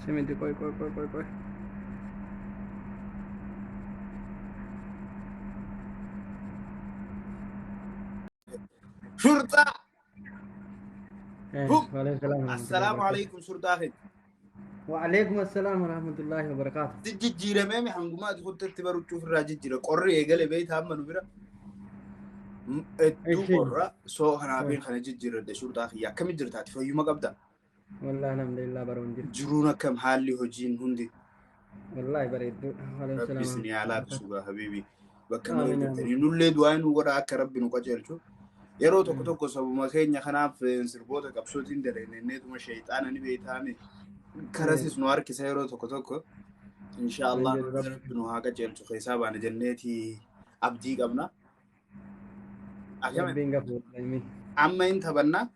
Miti koy. شرطة هم السلام Waalaikumsalam عليكم شرطة أخي Waalaikumsalam warahmatullahi wabarakatuh. تجي مامي حنقومات كنت تبرو تشوف الراجل جرا قرية قال بيت هم نبرة الدو قرة سو هنابين خلينا جرا ده شرطة أخي يا كم جرت في يوم قبضة والله alhamdulillah baronjir. جرونا كم حالي هجين هندي والله bareedu. ربي Waalaikumsalam. سني على بسوغا حبيبي بكم Amin رجع amin. تاني نولد وين وقرا كرب نقاجر شو يرو توكو سبب ما كين يخنا في سربوتا كبسوتين درين نيتو مشيت أنا نبي تامي كراسي نوار كيسا يرو توكو إن شاء الله نو هاكا جيل شو حساب أنا جنتي أبدي قبنا أكمل Rabbiin gafuur ilmi. أما أنت بنا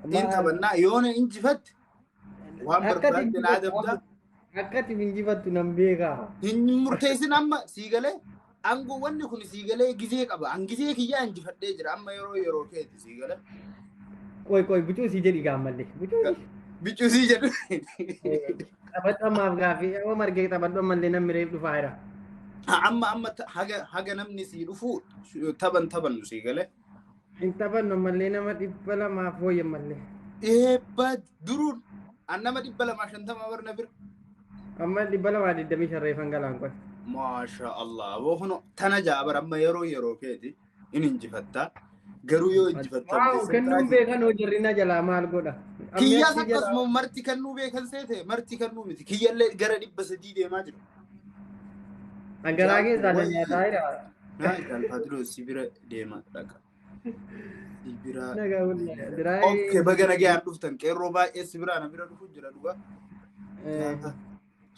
أنت Maal بنا يونا إنت فت وهم برباد بن عدم ده akkati injifattu nan beekaa. hin murteessin amma siigalee angoo wanni kun siigalee gizee qaba an gizee kiyyaa injifadhee jira amma yeroo keeti siigalee Qoy bucuu si jedhi gaammallee. biccuu sii jedhu Taphatamaaf gaafii yoo margee taphadhu ammallee namni reef dhufaa jira. amma haga namni sii dhufu taphannu siigalee Hin taphannu ammallee nama 200 fooyyan mallee. eebba duruun an nama 250 warna bir Amma 225 reefan galaan qoy. maasha Allah wohuno tana jaabar amma yeroo keeti in injifattaa garuu yoo injifattaa Waaw kennuu beekan hoo jirrina jalaa maal godha. kiyyaas akkasuma marti kennuu beekan seete marti kennuu miti kiyyallee gara 300 deemaa jiru. Angaraa keessaa na nyaataa jira. Naa galfaaduroo sibira deemaa dhaqa. Sibira. Nagaa wallaahi. Diraa. Okay baga nagaan dhuftan qeerroo baay'ee sibira na bira dhufu jira dhugaa.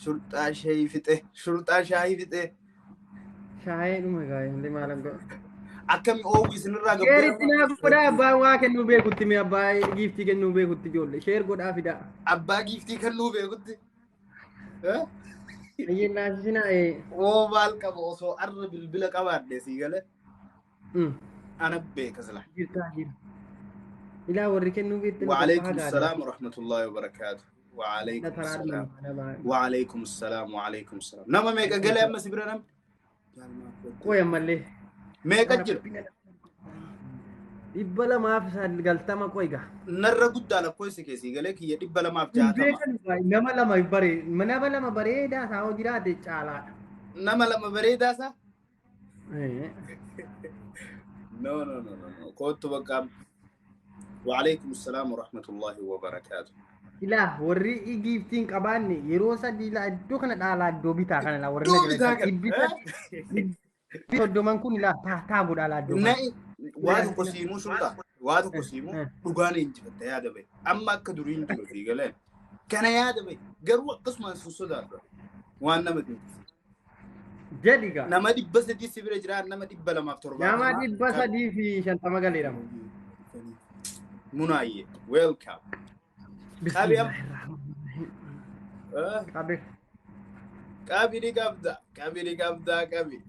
Shurxaa shaayii fixe. Shaayee dhuma gaayee hundi maalan godha. Akkami oowwi isinirraa Sheeritti naa godhaa abbaa waa kennuu beekutti mee abbaa giiftii kennuu beekutti ijoollee sheer godhaa fidaa. Abbaa giiftii kennuu beekutti. Ayyee naasisina Oo maal qaba osoo arra bilbila qabaadde sii galee. Ana beeka sila. Jirtaa jira. Ilaa warri kennuu beekte. وعليكم السلام ورحمة الله وبركاته. وعليكم السلام. نما ميكا قال أما سبرا نم كويا مالي ميكا جر إبلا ما في سال قلتما كويا نرى قد على كويس كيسي قال لك هي إبلا ما في جاتما نما لما يبري نما لما بري دا ساو جرا دي چالا نما لما بري دا سا نو كنت بقام وعليكم السلام ورحمة الله وبركاته إلا وري إجيبتين كباني يروسا دي لا دو كنا دالا دو بيتا كنا لا ورنا جلسة دو منكون لا تا غود على دو ناي وادو كسيمو شلتا وادو كسيمو دوغاني انجفت يا دبي أما كدورين جلو في قلين كان يا دبي قروا قسم سوسو دار وانا مدين جديكا نما دي بس دي سبير جران نما دي بلا ما فتور نما دي بس دي في شنطة مغاليرا مناية ويلكم بسم الله الرحمن كابي دي قبدا كابي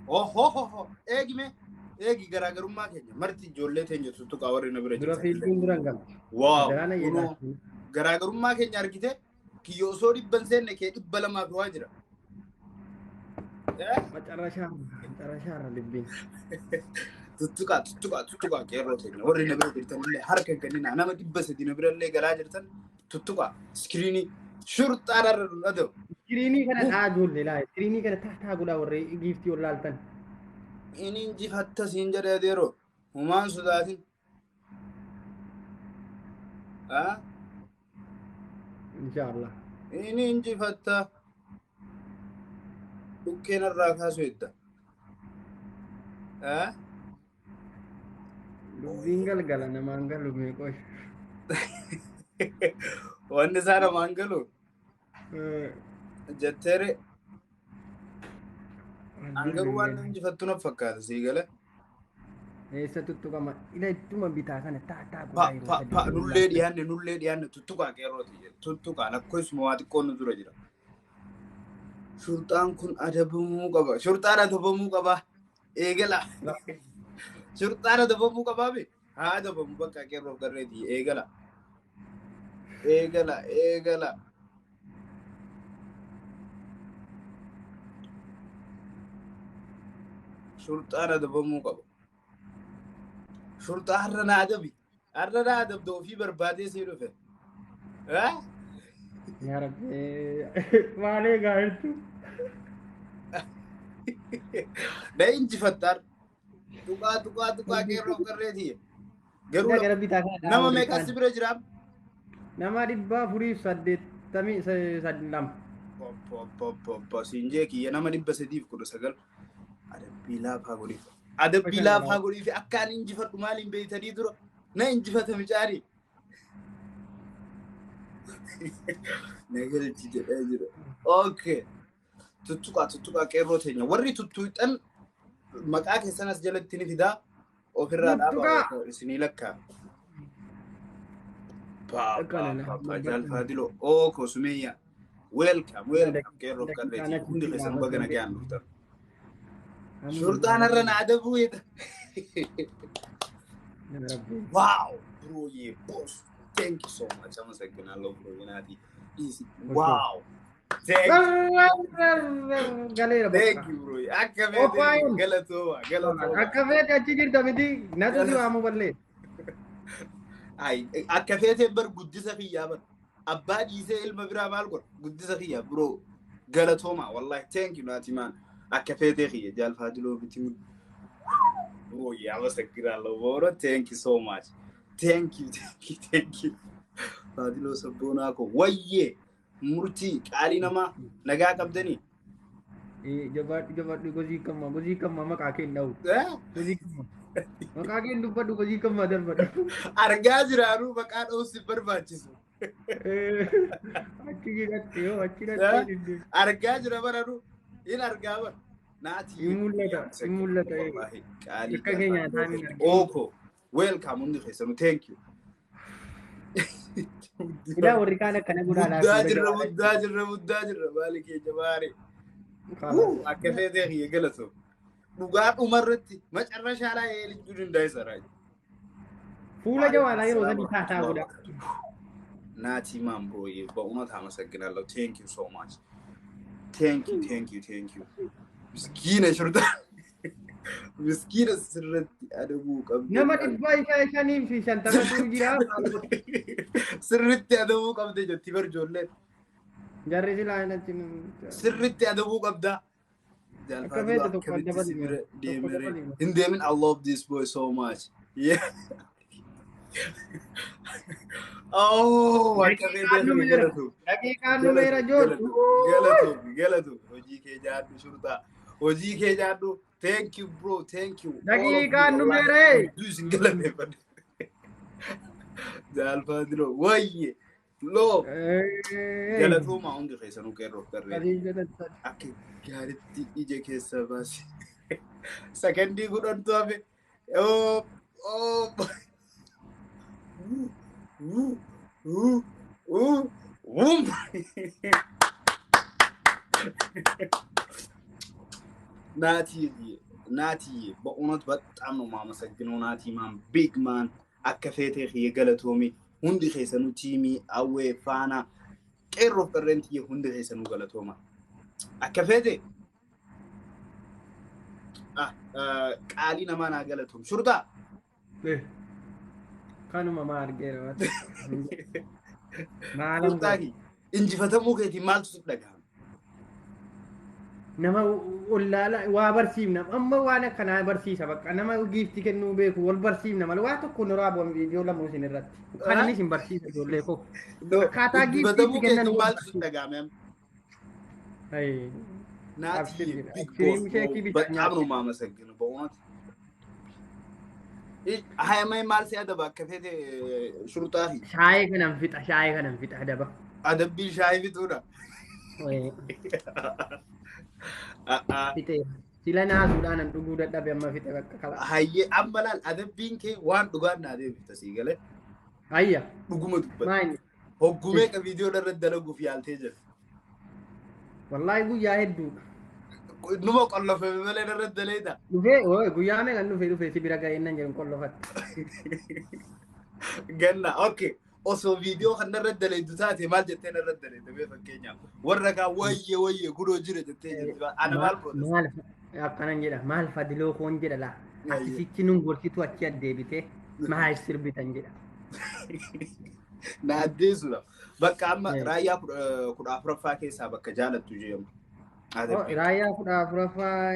هو ايجي غراغرما كينيا مرتي جولة تنجو تتو كاوري نبرة جلسة واو غراغرما كينيا اركيته كيو سوري بنسين نكي إبلا ما بواجرة Cara syara lebih. tuttuqa qeerroo teenya warri na bira jirtanillee harka kennina nama 300 na birallee galaa jirtan tuttuqa iskiriinii shurxaadharra dhudhatu. Iskiriinii kana dhaa ijoollee laa iskiriinii kana taataa godhaa warri giiftii ol laaltan. Inni injifatta siin jedhee adeeroo humaan sodaatin. Inshaallah. Inni injifatta dhukkeen irraa kaasuu edda. Dubbiin galgala namaan galu meeqoosh. Wanni isaa namaan galu jetteere angaruu waan injifattu na fakkaata sii gala. Eessa tuttuqama ila ittuma bitaa kana taataa godhaa nullee dhiyaanne tuttuqaa qeerrooti tuttuqaa lakkoofsuma waa xiqqoon nu dura jira. Shurxaan kun adabamuu qaba. Shurxaan adabamuu qaba. Eegala. Shurxaan adabamuu qabaa be haa adabamu bakka qeerroof garreeti eegala. eegala. Shurxaan adabamuu qaba. Shurxaa har'a na adabi. Har'a na adabda ofii barbaadee sii dhufe. yaa rabbi maalee gaaritu Na injifattar. Tuqaa qeerroof qarreetii. Garuu gara bitaa kana nama meeqa si bira jiraam? nama 482 Siinjee kiyya nama 319 adabbii laafaa godhiif. Adabbii laafaa godhiif akka ani injifadhu maaliin beeytanii dura na injifata micaari. Nagalchi jedhaa jira. Okay. Tuttuqaa qeerroo teenya. Warri tuttuuxan maqaa keessan as jalatti ni fidaa ofirraa dhaabaa isinii lakkaa. Jaalfaa diloo. Ooko Sumayyaa. Welcome. Qeerroof qarreetii. Hundi keessan baga nagaan dhuftan. Shurxaan har'a na adabuu jedha. Wow, bro, yeah, boss. Thank you so much. I'm saying I love bro. Easy. Wow. Thank you, bro. akka feete achi jirta miti natu si waamu ballee Akka feete bar guddisa kiyyaa bar. Abbaa dhiisee ilma biraa maal godha? Guddisa kiyyaa bro. Galatooma. Wallahi thank you naati man. Akka feete kiyya jaalfaa diloo biti. Bro, yeah, I'm saying I love bro. Thank you so much. Thank you. Fadiloo sabboonaa ko wayyee murtii qaalii namaa nagaa qabdanii. jabaadhu gozii kamma maqaa kee hin dha'u gozii kamma maqaa kee hin dubbadhu gozii kamma darbadhu Argaa jiraanuu maqaa dha'uu si barbaachisu. achi hidhattee Argaa jira baranu hin argaa bar. Naati. hin mul'ata Qaalii akka keenya isaan hin arginu. Ooko. Welcome hundi keessanuu. Thank you. Ila warri kaan akkana Muddaa jirra maali keenya baare. Akka feetee kiyya galatoo. Dhugaa dhumarratti macarrashaadhaa eelijjuu danda'isaraa. fuula jawaalaa yeroo sadii taataa godha Naati man bro, በእውነት አመሰግናለሁ. Thank you so much. Thank you. Miskiina shurtaa. Miskiina sirriitti adabuu qabdi. nama 550 jira Sirriitti adabuu qabdi jetti bar ijoolleen. jarri silaa hinatti Sirriitti adabuu qabda. Akka feete tokko adda bal'ina. In deemin I love this boy so much. Yeah. Oh, akka feete galatu. daqiiqaan numeera jooddu Galatu. Hojii kee jaaddu shurtaa. Hojii kee jaaddu. Thank you bro. Thank you. daqiiqaan numeera Duusin galateeffadhe. Jaalfaa diloo. Wayye. Loo. Galatooma hundi keessanuu qeerroof qarree. Akka gaaritti ija keessa baase. Sakandii kudhantu hafe. ናቲ በእውነት በጣም ነው የማመሰግነው። ናቲ ማን ቢግ ማን አከፌቴ የገለቶሚ ሁንዲ ኸሰኑ ቲሚ አዌ ፋና ቄሮ ቀረንቲ ሁንዲ ኸሰኑ ገለቶማ አከፌቴ ቃሊ ነማና ገለቶም ሹርታ kanuma ma argeera ሹርታኪ እንጂፈተሙ ከቲ ማልቱ ስደጋ nama ollaala waa barsiifna amma waan akkanaa barsiisa bakka nama giifti kennuu beeku wal barsiifna malee waa tokko nu raabu viidiyoo lamu isin irratti kananis hin barsiisa ijoollee koo akkaataa giiftiitti kennan ማልቱ ስደጋ መም ናቲ በጣም ነው የማመሰግነው በእውነት ሃይማይ ማል ሲያደባ ከፈቴ ሹርጣሂ ሻይ ከነም ፊጣ ደባ አደቢ ሻይ ፊጡዳ Fite sila naasuudhaan an dhuguu dadhabe amma fite bakka kala. Hayyee ammalaan adabbiin kee waan dhugaan naa deebifta sii galee. Hayya. Dhuguma dubbata. Maayini. Hoggumee ka viidiyoo irratti dalaguuf yaaltee jirti. Wallaahi guyyaa hedduudha. Numa qollofame malee irratti daleeta. Guyyaa meeqan dhufe si bira ga'ee nan jedhu qollofatte. Ganna okay. osoo viidiyoo kan irra daleedu taate maal jettee irra daleedu mee fakkeenyaaf warra kaa wayye gudoo jire jettee jirti ana maal godha maal akkanan jedha maal fadiloo koon jedha laa ati sichi nun gorsitu achi addeebite maal sirbitan jedha. Na addeesudha bakka amma raayyaa 14ffaa keessaa bakka jaalattu jeemu. Raayyaa 14ffaa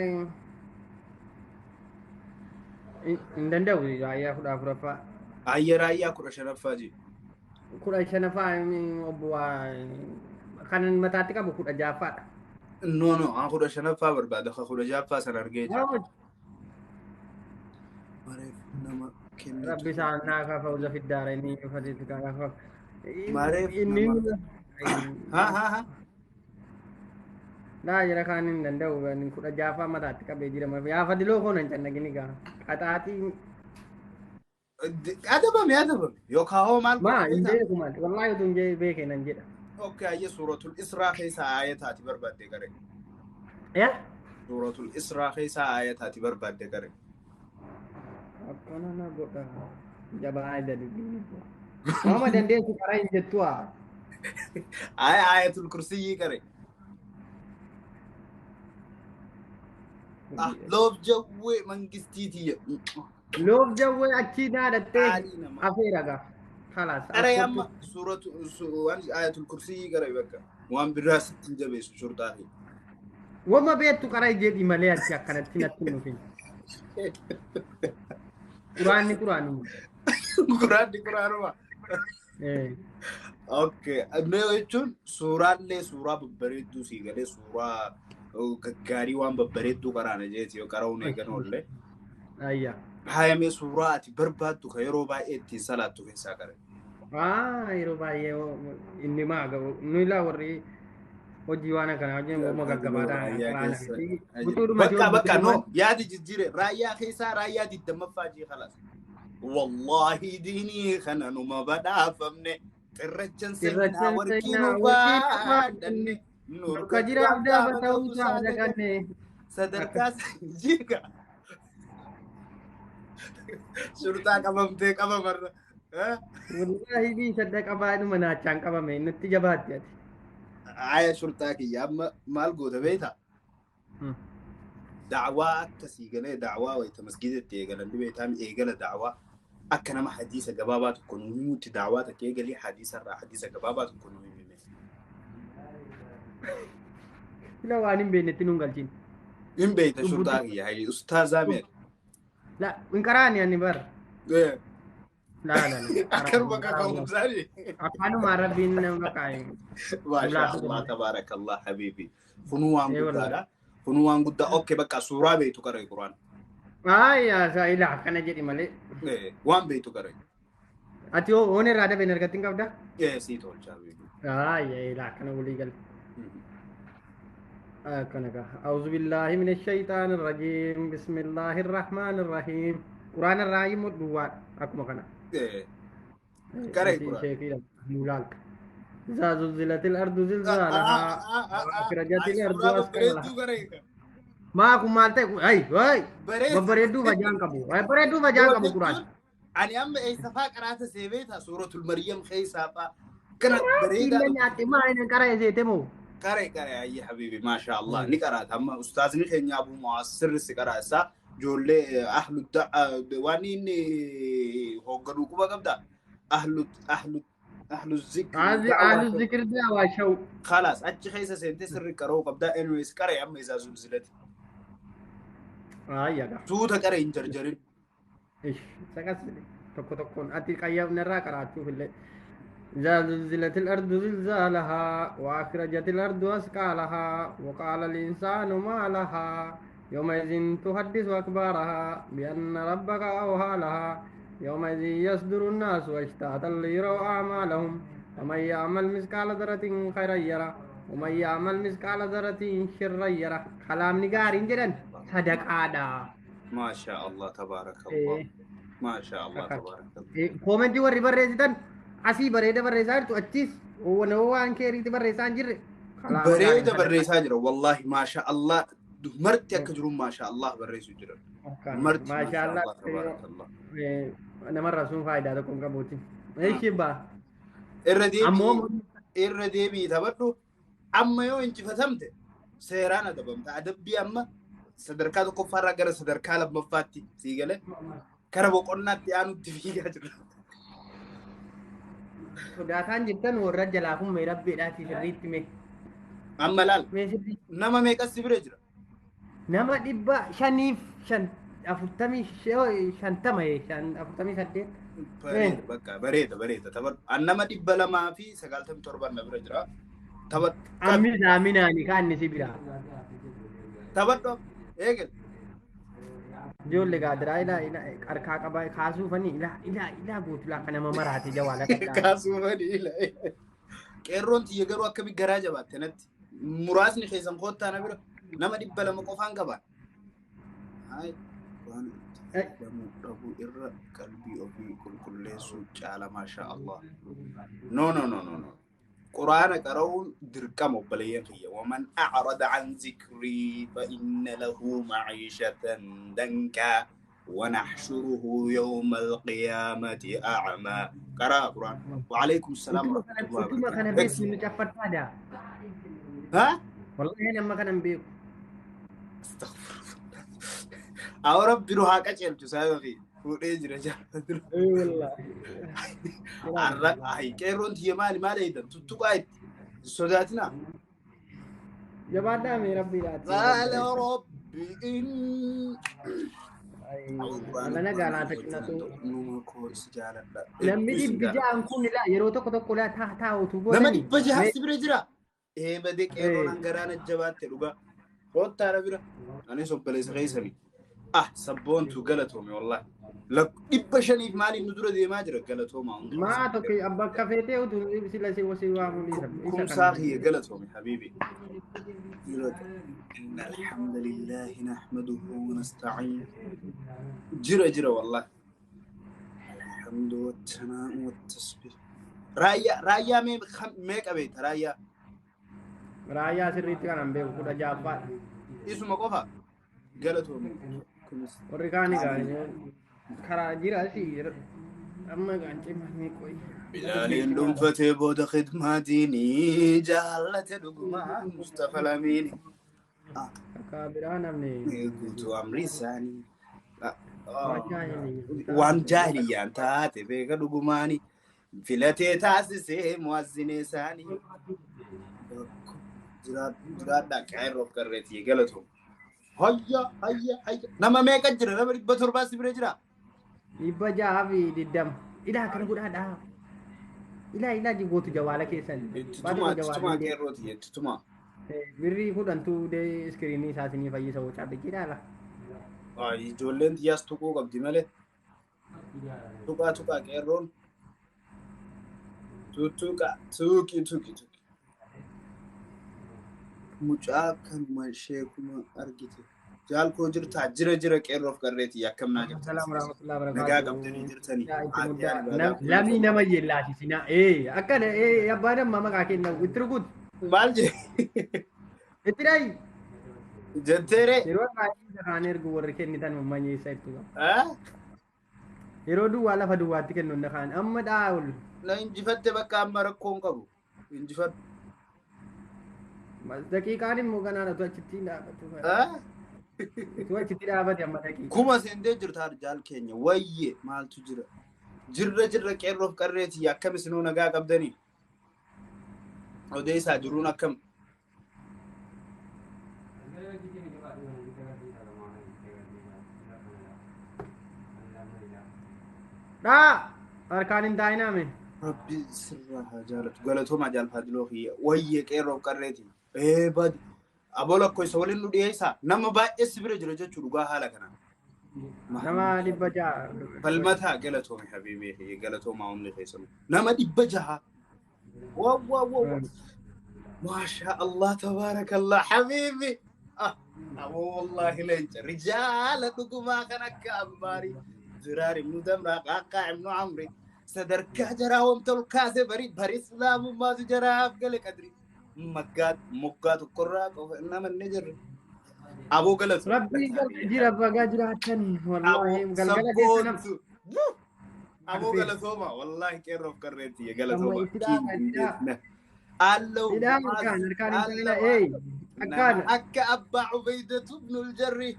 hin danda'u raayyaa 14ffaa. Ayya raayyaa 15ffaa je. 15ffaa obbo kan mataatti qabu 16ffaadha. No an 15ffaa barbaada ka 16ffaa san argee jira. Nama Rabbi isaan naa kafa fiddaara inni fatiitti kafa. Mareef ha Laa jira kaan hin danda'u 16ffaa mataatti qabee jira. Yaa fadiloo koon hin cannagini gaa. Qaxaatii adabame yookaan hoo maal maa hin beeku maal wallahi utuu hin beekee nan jedha. Okay ayya suuratul Israa keessaa aayataati barbaadde garee. Ya? Suuratul Israa keessaa aayataati barbaadde garee. Akkana na godha jabaa dalibii. Mama dandeessu karaa hin jettu haa. Aayatul Kursiyyi garee. Loof jawwee mangistiiti. Loof jawwee achi naadattee afeera gaa. Kalaas. Garee amma aayatul Kursiyyi garee bakka waan biraa sitti hin jabeessu shurxaafi. Wama beektu karaa jedhi malee achi akkanatti natti hin dhufin. Quraanuma. Okay. Mee jechuun suuraallee suuraa babbareedduu sii galee suuraa gaggaarii waan babbareedduu qaraana jeeti yoo qara'uun eegan oollee. Ayya. Haayamee suuraa ati barbaaddu ka yeroo baay'ee ittiin salaattu keessaa qare. Yeroo baay'ee inni maa gahu nu ilaa warri hojii waan akkana hojii wama gaggabaadhaan. Bakka no yaadi jijjiire raayyaa keessaa raayyaa 20ffaa jee khalas. Wallahi diinii kana numa badhaafamne xirrachan seenaa warqii nu baadhanne nurka jiraaf daaba ta'uu saadaganne sadarkaa jiga. Shurtaa qabamtee qabamarra. Wallahi bii saddaqa baadhuma naachaan qabame nutti jabaatti ati. Aya shurtaa kiyya amma maal goota beektaa? Da'waa akkasii galee da'waa wayita masgiidatti eegalan beektaa eegala da'waa akka nama hadiisa gabaabaa tokko nu himutti da'waa takka eegalee hadiisarraa hadiisa gabaabaa tokko nu himime. Ila waan hin beeknetti nuun galchiin. Hin beekta shurtaa kiyya hayi ustaazaa meeqa? La hin qaraani ani bara. La. Akkanuma kaka'umsaani. Akkanuma rabbiin nama kaa'e. Masha Allah tabarakallah habibi. Funuu waan guddaadha. Funuu waan guddaa okay bakka suuraa beektu qaree Quraan. Yaa ila akkana jedhi malee. Waan beektu qaree. Ati oon irraa dabeen argattiin qabda? Sii tolcha habibi. Ila akkana walii galte. أكنك أعوذ بالله من الشيطان الرجيم بسم الله الرحمن الرحيم قرآن الرحيم والدوات أكو مكانا كاري قرآن مولال إذا زلزلت الأرض زلزالها وأخرجت الأرض أثقالها ما أكو مالتي هاي ببريدو فجان كبو ببريدو فجان كبو قرآن أنا أم إيسافا قرأت سيبيتها سورة المريم خيسافا كانت بريدة إلا نعطي ما إن كاري زيتمو كاري أي حبيبي ما شاء الله نقرأت أما أستاذني خيني أبو معاصر سكرا سا جولي أهل الدوانين هو قدوك بقبدا أهل الذكر أهل الذكر ده واشو خلاص أتش خيسة سنتي سر كرو قبدا إنه يسكري أما إذا زلزلت يا توتا كاري إنجرجرين إيش سكسلي تكون أتي كيا نرى كراتو في الليل إذا زلزلت الأرض زلزالها وأخرجت الأرض أثقالها وقال الإنسان ما لها يومئذ تحدث أخبارها بأن ربك أوحى لها يومئذ يصدر الناس أشتاتا ليروا أعمالهم ومن يعمل مثقال ذرة خيرا يره ومن يعمل مثقال ذرة شرا يره كلام نقارين جدا صدق عادا ما شاء الله تبارك الله ما شاء الله تبارك الله كومنتي وري بريزيدان asii bareeda barreessaa jirtu achis waan keeriitti barreessaa hin jirre. Bareeda barreessaa jira wallahi maasha Allah marti akka jiru maasha Allah barreessu jira. Marti maasha Allah namarraa sun faayidaa tokko hin qabuuti. Eeshi baa. irra deebii taphadhu amma yoo injifatamte seeraan adabamta adabbii amma sadarkaa tokkoffaarraa gara sadarkaa lammaffaatti sii galee kara boqonnaatti aanutti fiigaa jira. Sodaataan jirtan warra jalaa kun mee rabbeedhaati sirriitti mee. Amma laal nama meeqas bira jira? Nama 548. Bareeda taphadhu. An nama 297 na bira jira. Taphadhu. Aminaani kaanni si bira. Taphadhu eegal. Ijoollee gaadiraa ila qarqaa qabaa kaasuufanii ila guutuu akka nama maraate jawaala kadhaa. Kaasuufanii ila. Qeerroon tiyya garuu akkami garaa jabaatte natti. Muraasni keessan koottaa na bira nama 200 qofaan qabaa. Hai waan dhabu irra qalbii ofii qulqulleessuu caala maasha Allah. No. Quraana qara'uun dirqama obboleeyyan kiyya. Waman a'rada an zikrii fa inna lahu ma'iishatan dankaa ونحشره يوم القيامة أعمى قرأ القرآن وعليكم السلام ورحمة الله وبركاته. ها؟ والله أنا ما كان بيك. استغفر الله. أو ربي روحك أجل تساوي في وريج رجال. إي والله. الرق هاي كيرون هي مالي إذا تتوقعت صداتنا. جبادة من ربي لا. قال ربي إن. أنا قال عندك نتو. لما يبجع نكون لا يروتك تقول تا وتقول. لما يبجع سبرجرا. إيه بدك إيرون أنقران الجواد تلقى. روت تعرف بيرا. أنا سبليس غيسمي. سبون تقلتهم والله. لك إبشني مالي ندرة دي ما جرى قلتهم. ما توكي أبغى كافيتي وتقول سلا سوى كم ساخي قلتهم يا حبيبي. إن الحمد لله نحمده ونستعين. جرى والله. الحمد والثناء والتسبيح. رايا ميك أبيت رايا سريت كان أم بيو كذا جابات. اسمه كوفا. قالتهم. وركاني كان خرا جرى سير. أما كان شيء ما كوي. بلالين دم فتى بود خدماتيني جالت دقما مصطفى الأمين. كابرانا مني. كنتو أمري ساني. وان جاهلية أنت تبيك دقماني. فلتي تاسسي موازني ساني. جراد كايروف كرتي قالتهم. هيا نما ميك أجرا نما بتر بس برجرا. يبجع في الدم. إذا كان يقول هذا. إلا جيبوت جواله كيسن. تما كيروتي تما. بري كود أنتو ده سكريني ساتني فايي سو چابي كيدا لا. جولين دياس توكو قبضي ماله. توكا كيرون. توكي. مجاك كان ماشيكما أرجيتي. جال كوجرتا جرى كيروف كريتي يا كم ناجم. السلام ورحمة الله وبركاته. نجا قبضني جرتني. لامي نما يلا سينا أكاد يا بارم ماما كاكين نو وتركود. بالجي. إتراي. جنتيري. يروح كاين كانير كوركين نتان مماني سايتو. يرودو ولا فدو واتكن نخان أما داول. لا إنجفت بكا مركون كابو. إنجفت. دقيقة ممكن أنا توجتي لا توجتي لا أبدا ما دقيقة كوما سندي جرت رجال كينيا ويا مال جرة كيروف كريتي يا كم سنونا جا قبضني وديسا جرونا كم لا أركان داينا من ربي سرها جالت قالتهم عجال فادلوخي ويا كيروف كريتي باد أبولا كوي سوالين لو ديسا نما با اسبرج رجع چلوغا حالا كنا نما دبجا فالمتا قالتهم حبيبي هي قالتهم ما هم لي خيسم نما دبجا واو ما شاء الله تبارك الله حبيبي أبو والله لنج رجال دقما كنك أمباري زراري ابن دمرا قاقع ابن عمري صدرك جراهم تلقاسي بري اسلام ما تجراف قالك أدري مقات القراء إنما النجر أبو قلت ربي جرى بقى جرى تاني والله قلقلة أبو قلتهما والله كيروف كريتي Amma قلتهما itti كين dhaaba, itti dhaaba. بنديتنا ألو Itti dhaaba harkaan معز hin taane, ألو نما akkaan. أكا أبا عبيدة بن الجري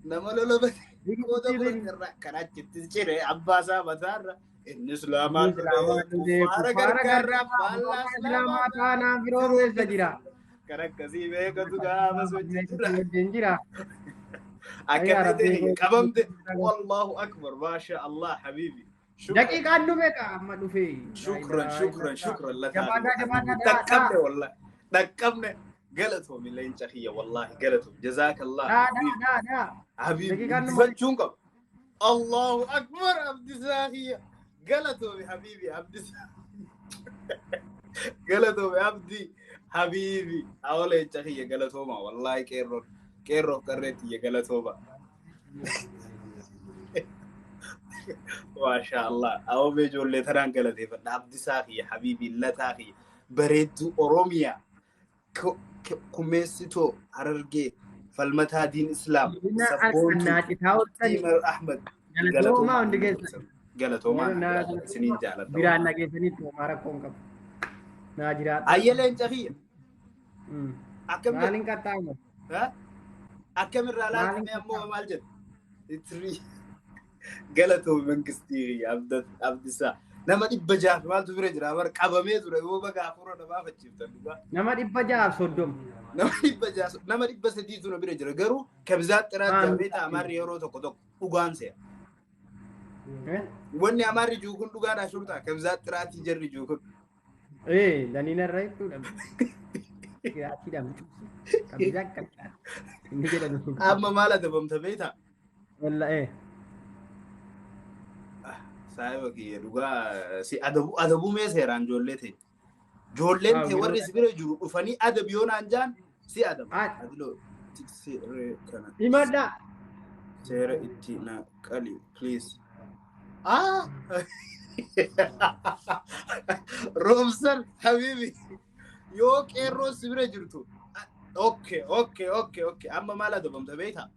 نما لولبت كودا برجرة كانت تتشري عباسا بثارة إن إسلامان كفارة كركرة فالله إسلامان Kana biroo keessa jira. كرك كسيبه كتوكا بس وجرة Jira. أكمل كبمت والله أكبر ما شاء الله حبيبي Daqiiqaan dhume amma dhufe. شكرا لك Jabaadhaa. دكمنا والله دكمنا قالتهم اللي انت هي والله قالتهم جزاك الله حبيبي فتشونكم الله اكبر عبد الساخية قالتهم يا حبيبي عبد قالتهم يا عبدي حبيبي اول انت هي قالتهم والله كيرو كريتي يا قالتهم ما شاء الله او بيجول لي تران قالتي عبد الساخية حبيبي لا تاخي بريتو اوروميا كوميسيتو هررجي فالمتا دين اسلام سبونتو احمد Galatoomaa hundi keessa. قالتوما سنين جالت Biraan nageessanii toomara koon qabu. Naa jiraata. ايلين تخيل اكمل Maaliin qaxxaamu? ها اكمل رالات يا مو مالجد تري قالتو من كستي عبد السا نما دبجاف مالتو برجرا بر قبمه زره و بغا فرو دبا فچيفتن Nama 630. nama dhibba sadiitu na bira jira garuu kabzaat xiraat jabeeta amarri yeroo tokko dhugaan se'a. Wanni amarri juukun dhugaadhaa shurtaa kabzaat xiraatii jarri juukun. Daniina irraa jechuudha. Kiraatii dhamtu. Kabzaa kakkaa. Inni jedhamu. Amma maal adabamta beektaa? Walla'ee. Saayiba kiyya dhugaa si adabuu mee seeraan ijoollee ta'e. Ijoolleen ta'e warri si bira jiru dhufanii adabi yoo naan jaan si adaba. Adiloo tiksee kana. Himadhaa. Seera itti na qali please. Roobsan habiibi yoo qeerroo si bira jirtu. Okay. Amma maal adabamta beektaa?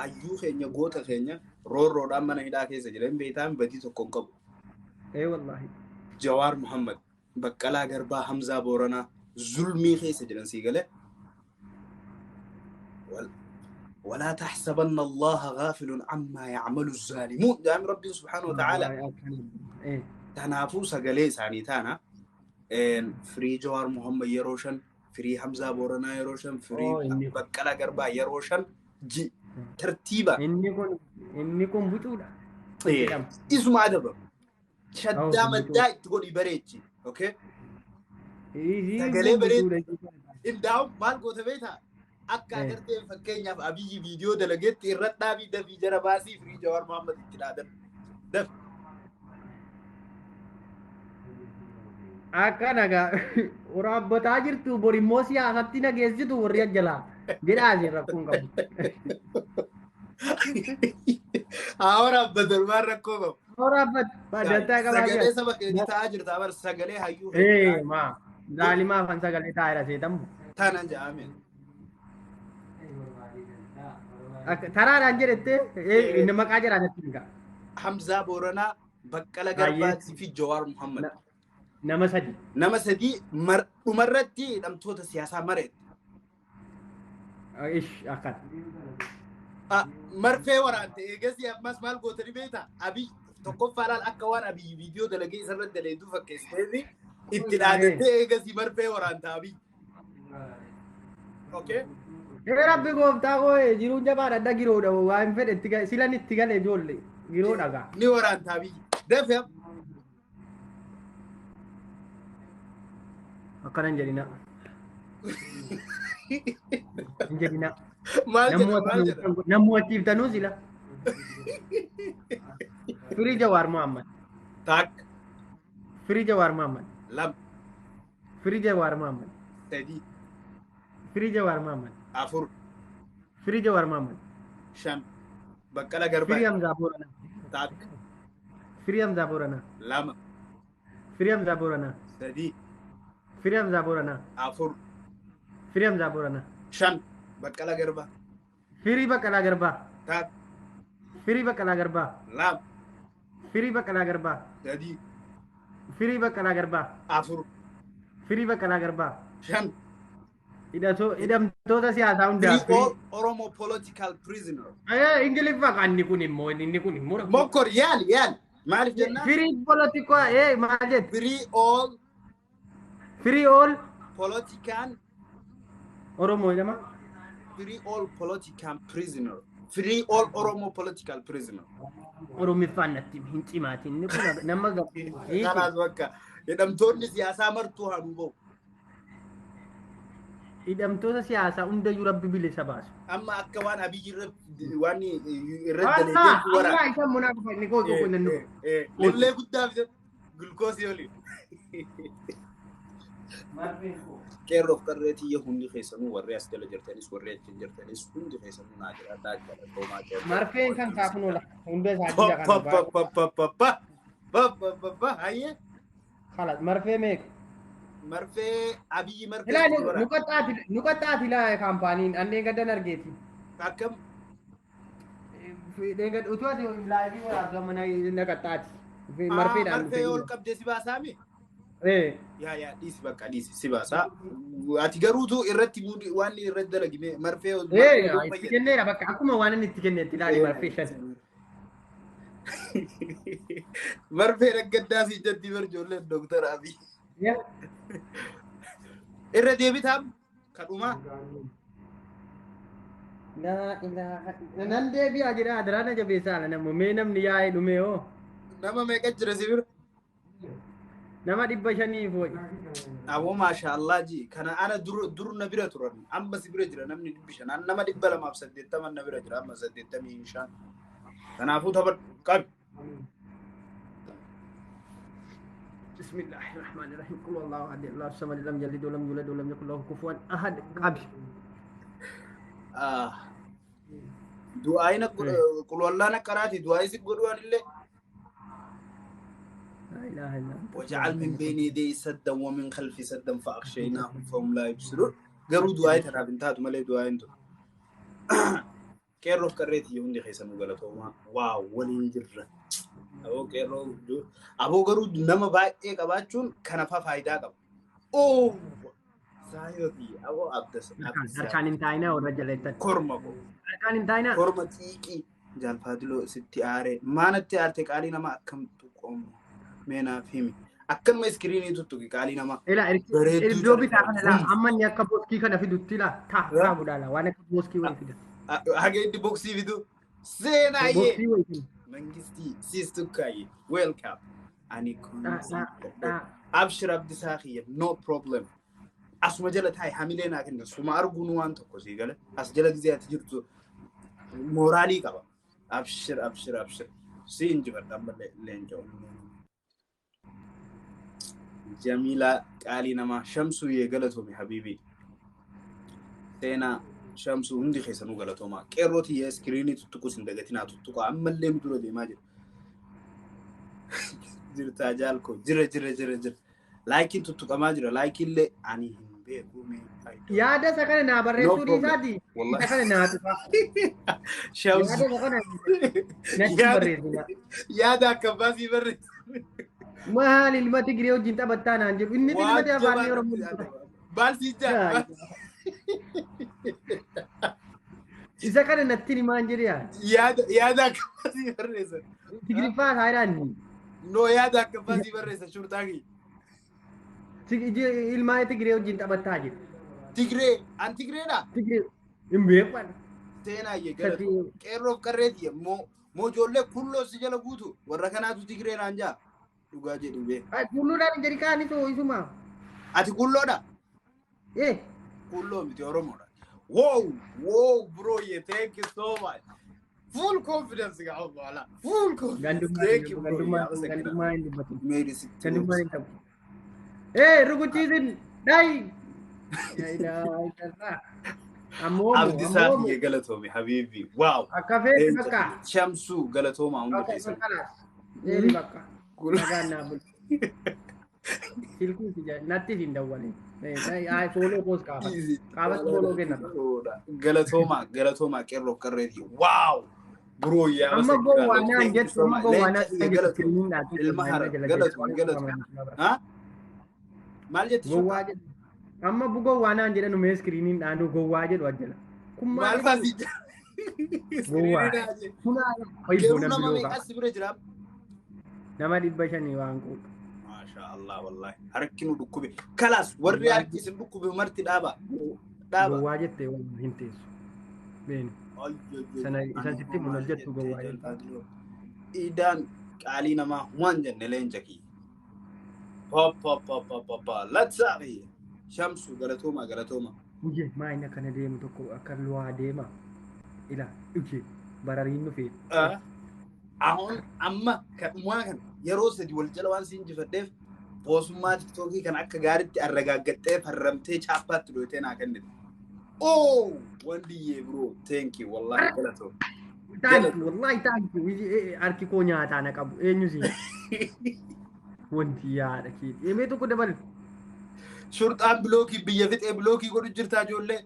Ayyuu keenya goota keenya roorroodhaan mana hidhaa keessa jiran beektaan badii tokko hin qabu. Wallaahi. جوار محمد بقلا غربا حمزة بورنا ظلمي خيس جلن سيغله ولا تحسبن الله غافل عما يعمل الظالمون دام ربي سبحانه وتعالى تنافوس غلي ثاني تانا فري جوار محمد يروشن فري حمزة بورنا يروشن فري بقلا غربا يروشن جي ترتيبا انكم بطولا اسمع ادب شدا مدا تقول يبريتشي اوكي سغلي بريت انداو مال قوت بيتا اكا غرتي فكينيا ابي فيديو دلغت يردا بي دفي جرباسي فري جوار محمد اتدادن دف akka naga waraabbataa jirtu borimmoo siyaasatti nageessitu warri ajjala jedhaasi rakkoon qabu. Ahora بدرمان ركوبه waraabbat badaltaa qabaa سغلي سبق taa jirta bar sagalee hayyuu ma zaalimaa fan sagalee taa'ira seetamu tanan jaamin taraadhaan jedhette inni maqaa jedhaanatti hinga Hamza Boorana Baqqala Garbaati fi Jawaar Muhammad nama sadi dhumarratti hidhamtoota siyaasaa mareet akkan marfee waraante eegasi ammas maal gootanii beektaa abii tokkoffaadhaan akka waan abii viidiyoo dalagee isarratti daleetu fakkeessiteefi itti dhaadattee eegasi marfee waraanta abii. Okay. Rabbi gooftaa koo jiruun jabaadha adda giroodha waan fedhe silan itti galee ijoollee giroo dhagaa. Ni waraanta abii. Dafee. Akkana hin jedhina. Hin jedhina. Namu achiiftanuu sila. Firii Jawaar Muhammad. Tak. Firii Jawaar Muhammad. Lam. Firii Jawaar Muhammad. Sadi. Firii Jawaar Muhammad. Afur. Firii Jawaar Muhammad. Shan. Baqqala Garbaa. Firii Hamzaa Booranaa. Tak. Firii Hamzaa Booranaa. Lama. Firii Hamzaa Booranaa. Sadi. Firii Hamzaa Booranaa. Afur. Firii Hamzaa Booranaa. Shan. Baqqala Garbaa. Firii Baqqalaa Garbaa. Tak. Firii Baqqalaa Garbaa. Lama. Firii Baqqalaa Garbaa. Sadii. Firii Baqqalaa Garbaa. Afur. Firii Baqqalaa Garbaa. Shan. Hidhamtoota siyaasaa hundaa. Free all Oromo political prisoner. Ingiliffaa kan inni kun immoo. Mokkor yaali. Maaliif jennaan? Firii politikoo maal jedhu? Free all political Oromoo jedhama. Free all political prisoner. Free all Oromo political prisoner. Oromiffaan natti hin cimaatiin inni kun nama gabu. Kanaas bakka hidhamtoonni siyaasaa martuu haa dhuboo. Hidhamtoota siyaasaa hundayyuu rabbi bilisa baasu. Amma akka waan Abiyyi irratti waan irratti daleeyyuu wara. Allah isa munaafiqa inni koo kun nannu. Ollee guddaa fi gulkoosii oli. Qeerroof qarreetii hundi keessanuu warri as jala jirtanis warri achi jirtanis hundi keessanuu naa jira adda adda toomaa qeerroo. Marfeen kan kaafun oola. Hunda isaa jira hayyee. Halas marfee meeqa? Marfee Abiyyi marfee. Ilaa nuqaxaati laa kaampaaniin anneen gaddan argeeti. Akkam? Utuu ati laayifii waraabduu amma naqaxaati. Marfeedhaan. Marfee ol qabdee si baasaami? Yaa dhiisi bakka dhiisi si baasaa. Ati garuutu irratti waan irratti dalagime marfee ol. Itti kenneera bakka akkuma waan inni itti kenneetti ilaali marfee shan. Marfee dhaggaddaa si jatti barjoolleen Dooktara Abiyyi. Irra deebitaa kadhumaa. Nan deebi'aa jira adaraana jabeessaa nama mee namni yaa'ee dhume hoo. Nama meeqa jira si bira? Nama 500 foyi. Awwa maashaallah ji kana ana dur na bira turan amma si bira jira namni 500 nama 280 na bira jira amma 85. Kanaafuu tapha qabi. بسم الله الرحمن الرحيم قل الله احد الله الصمد لم يلد ولم يولد ولم يكن له كفوا احد قبل دعائنا قل والله نقراتي دعائي سيقولوا لله لا اله الا انت وجعل من بين يدي سدا ومن خلفي سدا فاغشيناهم فهم لا يبصرون قالوا دعائي ترى بنتات مالي دعائي انتم كيرو كريتي يوندي خيسن غلطوما واو ولين جره Aboo garuu nama baay'ee qabaachuun kanafa faayidaa qaba. Saayoti aboo abdas. Harkaan hin taa'inaa warra jaleettan. Korma ko. Harkaan hin taa'inaa. Korma xiiqii jaalfaadiloo sitti aaree maanatti aarte qaalii nama akkam tuqoomu meenaaf himi. Akkanuma iskiriinii tuttuqi qaalii nama. Iddoo bitaa kana laa amma inni akka booskii kana fidutti laa taa'aa guddaa waan akka booskii wayii fida. Hagee itti booksii fidu seenaayee. Mangisti Sistukai, welcome. Ani Abshir Abdisakhiyya, no problem. Asuma jala taa'e hamilee naa kenna suma arguun waan tokko sii gala as jala gizee ati jirtu mooraalii qaba. Abshir. Si injifadha amma leenca'u. Jamila qaalii namaa Shamsuu yee galatoome habiibii. Seenaa Shamsu hundi keessanuu galatoomaa. Qeerrooti yee iskiriinii tuttuqus hin dagatinaa tuttuqa ammallee nu dura deemaa jira. Jirtaa jaalko jira. Laayikiin tuttuqamaa jira. Laayikiillee ani hin beeku. Yaada isa kana naa barreessuu dhiisaati. Isa kana naa tuqa. Shamsu. Yaada isa kana natti barreessina. Yaada akka baasii barreessu. Maal ilma Tigiree wajjin taphattaa naan jedhu. Inni ilma afaan Oromoo. Baalsiichaa. Isa kana natti himaan jedhee yaada akkasii barreessa. Tigiriffaa saayidhaan no yaada akkasii barreessa shurtaagi. Ilmaa Tigiree wajjin taphattaa jiru. Tigiree an Tigireedha. Tigiree hin beekan. Seenaayyee galata qeerroof qarreetii moo ijoollee kulloo si jala guutu warra kanaatu Tigiree naan jaa dhugaa jedhu bee. Kulloodhaan jedhi kaanii too isuma. Ati kulloodha. Kullo miti Oromoodha. Wow, bro, yeah, thank you so much. Full confidence, Allah. Full confidence. Thank you, bro. Hey, rukuchisin, dai. Abdisaaf yee galatoomi, habiibi. Wow. Akka feeti bakka. Shamsuu galatooma hundi keessan. Deeri bakka. Nagaan naa bulu. Silkuu si natti hin dawwale. Follow post kaaba. Kaaba follow kenna. Galatoomaa qeerroof qarreetii. Wow. Bro ya Amma masa kira gowwaanaan thank you jettu so amma much gowwaanaan leenca kiyya jettu galatu kiriiniin dhaatu ilma hara galatu ha maal jetti gowwaa shurtaa jedhu amma gowwaanaan jedhanu mee iskiriiniin dhaanu gowwaa jedhu ajjala kun maal maal faasi gowwaa iskiriinii naaje kunaa hoyi garuu boona nama biloo meeqa qaba si bira jira nama 500 waan quudha maasha Allah wallahi harki nu dhukkube kalaas warri harki isin dhukkube marti dhaaba gowwaa jettee waan hin teessu beenu sana isan sitti mun hojjettu gowwaa jettu idaan qaalii namaa waan jenne leenca kiyya papa latsaaqi shamsu galatooma uje maayina kana deemu tokko akka luwaa deema ila uje barariin dhufee ahon amma kadhumaa kan yeroo sadi wal jala waan siin jifadheef boosummaa tiktookii kan akka gaaritti arragaaggattee farramtee chaappaatti dhootee naa kennite oh wandiyyee bro thank you wallahi galatoo wallahi taanki harki koo nyaataa na qabu eenyu siin wanti yaada keeti emee tokko dabal shurxaan bilookii biyya fixee bilookii godhu jirtaa ijoollee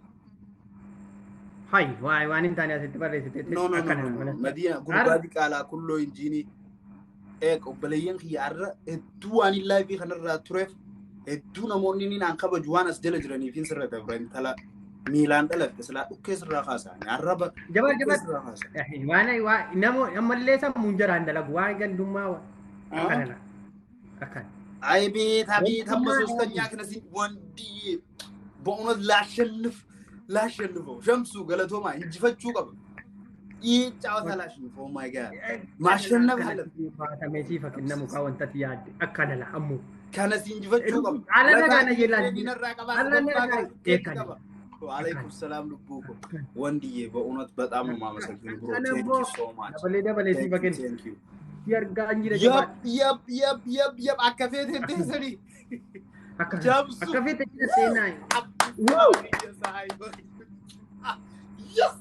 hay waan hin taane asitti barreessite no madiina gurbaadi qaalaa kulloo injiinii obboleeyyan kiyya arra hedduu waan hin laayifii kanarraa tureef hedduu namoonni ni naan kabaju waan as jala jiraniif hin sirra dabran tala miilaan dhalatte silaa dhukkee sirraa kaasaani arraba jabar waan namo ammallee sammuun jaraan dalagu waan gandummaa akkanala akkan አይ ቤት አቤት በሶስተኛ ክነሲ ወንዲ በእውነት ላሸንፈው ሸምሱ ገለቶማ እንጅፈቹ ቀብ ይጫወታ ላሸንፈው ማይ ጋር ማሸነፍ አለ ባታሜሲ ፈክነሙ ካወንተት ያድ አካለላ አሙ ከነሲ እንጅፈቹ ቀብ አለነጋነ ይላል ወአለይኩም ሰላም ልቡኮ ወንዲዬ በእውነት በጣም ነው ማመሰግነው ብሮ ቴንክ ዩ ሶ ማች ደበሌ ሲፈክን ቴንክ ዩ yargaanjira yap akka feete teessani akka feete teessenaa yes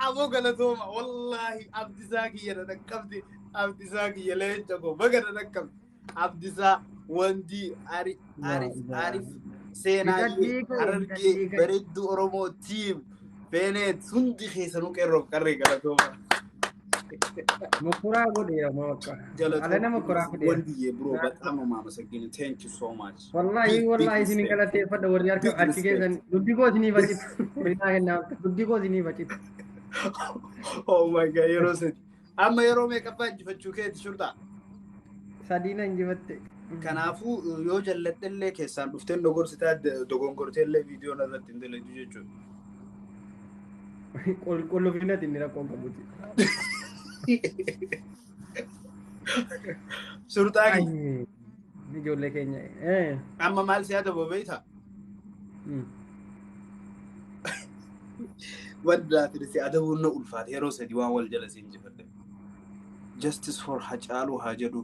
amo galatoma wallahi abdisaa kiyya dhaqqabdi abdisaa kiyya leenca ko baga dhaqqabdi abdisaa wanti arif seenaa arargee bareeddu oromoo tiim feeneet hundi keessanuu qeerroof qarree galatoma Mukura gode ya mawaka. Alana mukura gode. Wandiye bro በጣም ማመሰግን thank you so much. wallahi sini galate fada warri arka arki gesan duddi go sini bacit. Rina henna duddi go sini bacit. Oh my god yero se amma yero me kafa injifachu ke shurta. Sadina injifatte. Kanaafu yoo jalladelle keessan dhufteen dogorsita dogongorteelle video narratti indeleju jechu. Qolqollo finati ni rakkoon qabuti. Surtaagi ijoollee keenya amma maal siyaata bobeeyta waddaati siyaata hunna ulfaate yeroo sadi waan wal jala siin jifadhe justice for Hacaaluu haa jedhu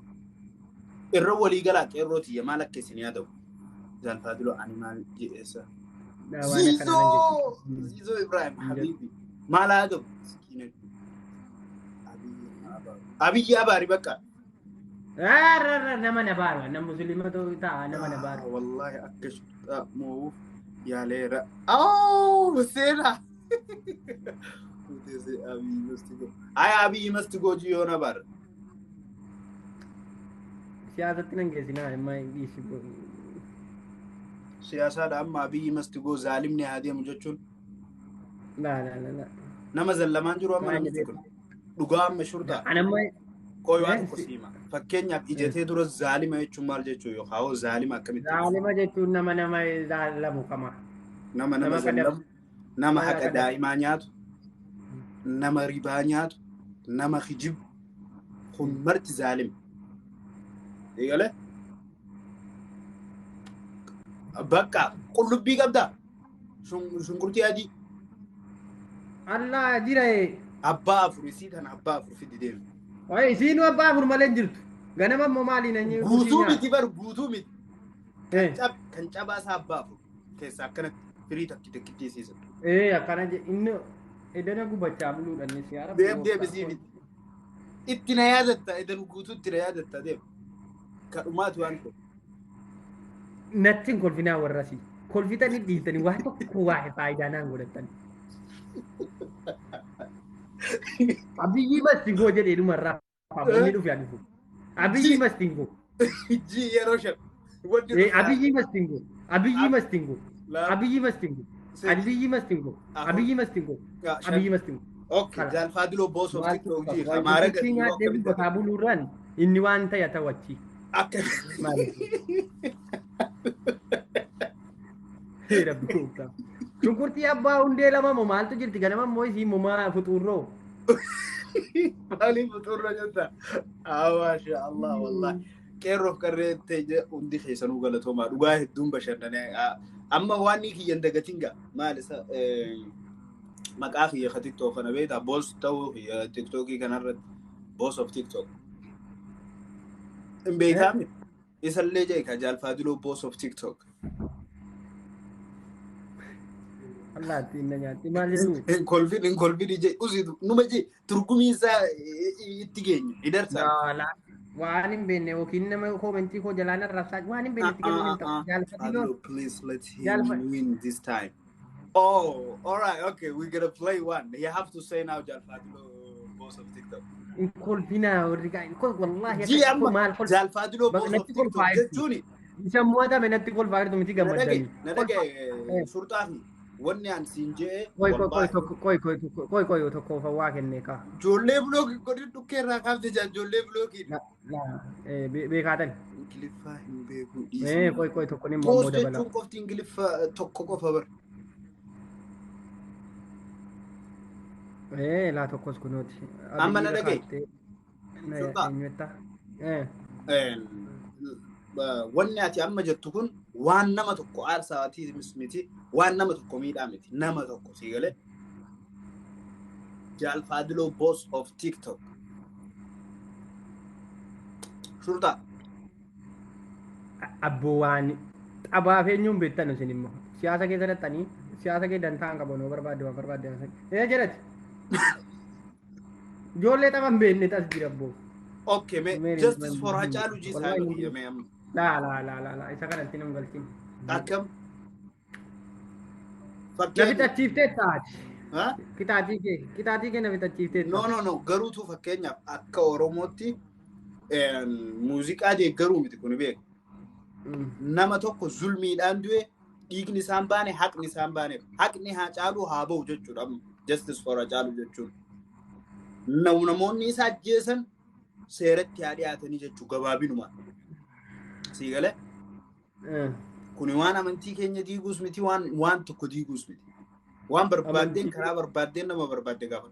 irra walii galaa qeerrooti maal akka isin yaadawu zalfaadilo animaal jedheessa Zizo Ibrahim habibi maal yaadawu Abiyyi Abaari bakka nama nabaara nama muslima to ta'a nama nabaara wallahi akkash moo yaaleera seena kutese Abiyyi must go jiyo nabaara siyaasatti nan geessinaa amma siyaasaadha amma Abiyyi must go zaalimni haa deemu jechuun la nama zallamaan jiru amma namni kun dhugaa amma shurtaa anamma koy waan kosiima fakkeenyaaf ijatee dura zaalima jechuun maal jechuu yookaan zaalima akkamitti zaalima jechuun nama zaalamu kama nama zaalamu nama haqa daa'imaa nyaatu nama ribaa nyaatu nama hijibu kun marti zaalima eegale bakka qullubbii qabda shunkurtii adii Allah jirae abbaa afur isii tan abbaa afur fidi deemu. Wayi isiin abbaa afur malee jirtu. Ganama immoo maali nanyee guutuu miti bar guutuu miti. Kan cabaa isaa abbaa afur keessaa akkanatti firii takkitti isiisa. Akkana inni edana gubachaa buluudhaan ni siyaara. Deebisii miti. Itti na yaadatta edan guutuu itti na yaadatta deemu. Kadhumaatu waan ta'u. Natti kolfinaa warrasi. Kolfitanii dhiitanii waan tokko waa faayidaa naan godhatanii. Abiyyi mastingoo jedhee dhumarraa faamonni dhufe adifu. Abiyyi mastingoo. Ji yeroo shan. Abiyyi mastingoo. Abiyyi mastingoo. Abiyyi mastingoo. Abiyyi mastingoo. Abiyyi mastingoo. Abiyyi mastingoo. Okay, Jalfadilo boss of TikTok ji. Amaara gadi nyaatee gotaa buluurraan inni waan ta'e ta'achi. Akka. Rabbi kuutaa. Shunkurtii abbaa hundee lama moo maaltu jirti ganama immoo isii mumaa fuxuurroo. Maaliif fuxuurroo jetta? Masha Allah wallahi. Qeerroof qarree ta'e hundi keessanuu galatoomaa dhugaa hedduun bashannanee amma waan ni kiyyan dagatinga maal isa maqaa kiyya ka TikTok kana beektaa boss ta'uu TikTokii kanarratti boss of TikTok. Hin beekame isallee jee ka Jalfadilo boss of TikTok. Allah tinna nyaatti maal jedhu in kolfidi je usidu numa je turgumiisa itti geenyu idarsa waan hin beekne yookiin nama komentii koo jalaan arrabsaa waan hin beekne itti geenyu hin ta'u Jalfadilo please let him win this time. Oh, all right, okay, we're gonna play one. You have to say now Jalfadilo boss of TikTok. in kolfina warriga in kol wallahi Ji amma Jalfadilo boss of TikTok jechuuni isa muwata menatti kolfaa jirtu miti gammadani nadage surtaafi wanni an siinjee koy tokko fawaa kenne ka joollee blog godhi dhukkeerraa kaafte jaan joollee blogii beekaatan ingiliffaa hin beeku dhiisii koy tokko ni mammoo dabala jechuun qofti ingiliffaa tokko qofa bar laa tokkos kunooti amma na dhagee wanni ati amma jettu kun waan nama tokko aarsaati miti waan nama tokko miidhaa miti nama tokko si galee Jalfadilo boss of TikTok surta abbo waan xabaa feenyuun beektan isin immoo siyaasa keessa dhattanii siyaasa kee dantaan qabanoo barbaadde jedhati ijoollee xaban beekne tas jira abbo okay me justice for Haacaaluu jiisaa yeme amma la isa kanatti nam galtiin akkam nabitachiiftee taati kitaatii kee nabitachiiftee no garuutu fakkeenyaaf akka Oromootti muuziqaa deeggaruu miti kun beeku nama tokko zulmiidhaan du'e dhiigni isaan baane haqni isaan baane haqni Haacaaluu haa ba'u jechuudha justice for Haacaaluu jechuudha namoonni isa ajjeesan seeratti haa dhiyaatanii jechuu gabaabinuma si galee kuni waan amantii keenya diiguus miti waan tokko diiguus miti waan barbaaddeen karaa barbaaddeen nama barbaadde gaafa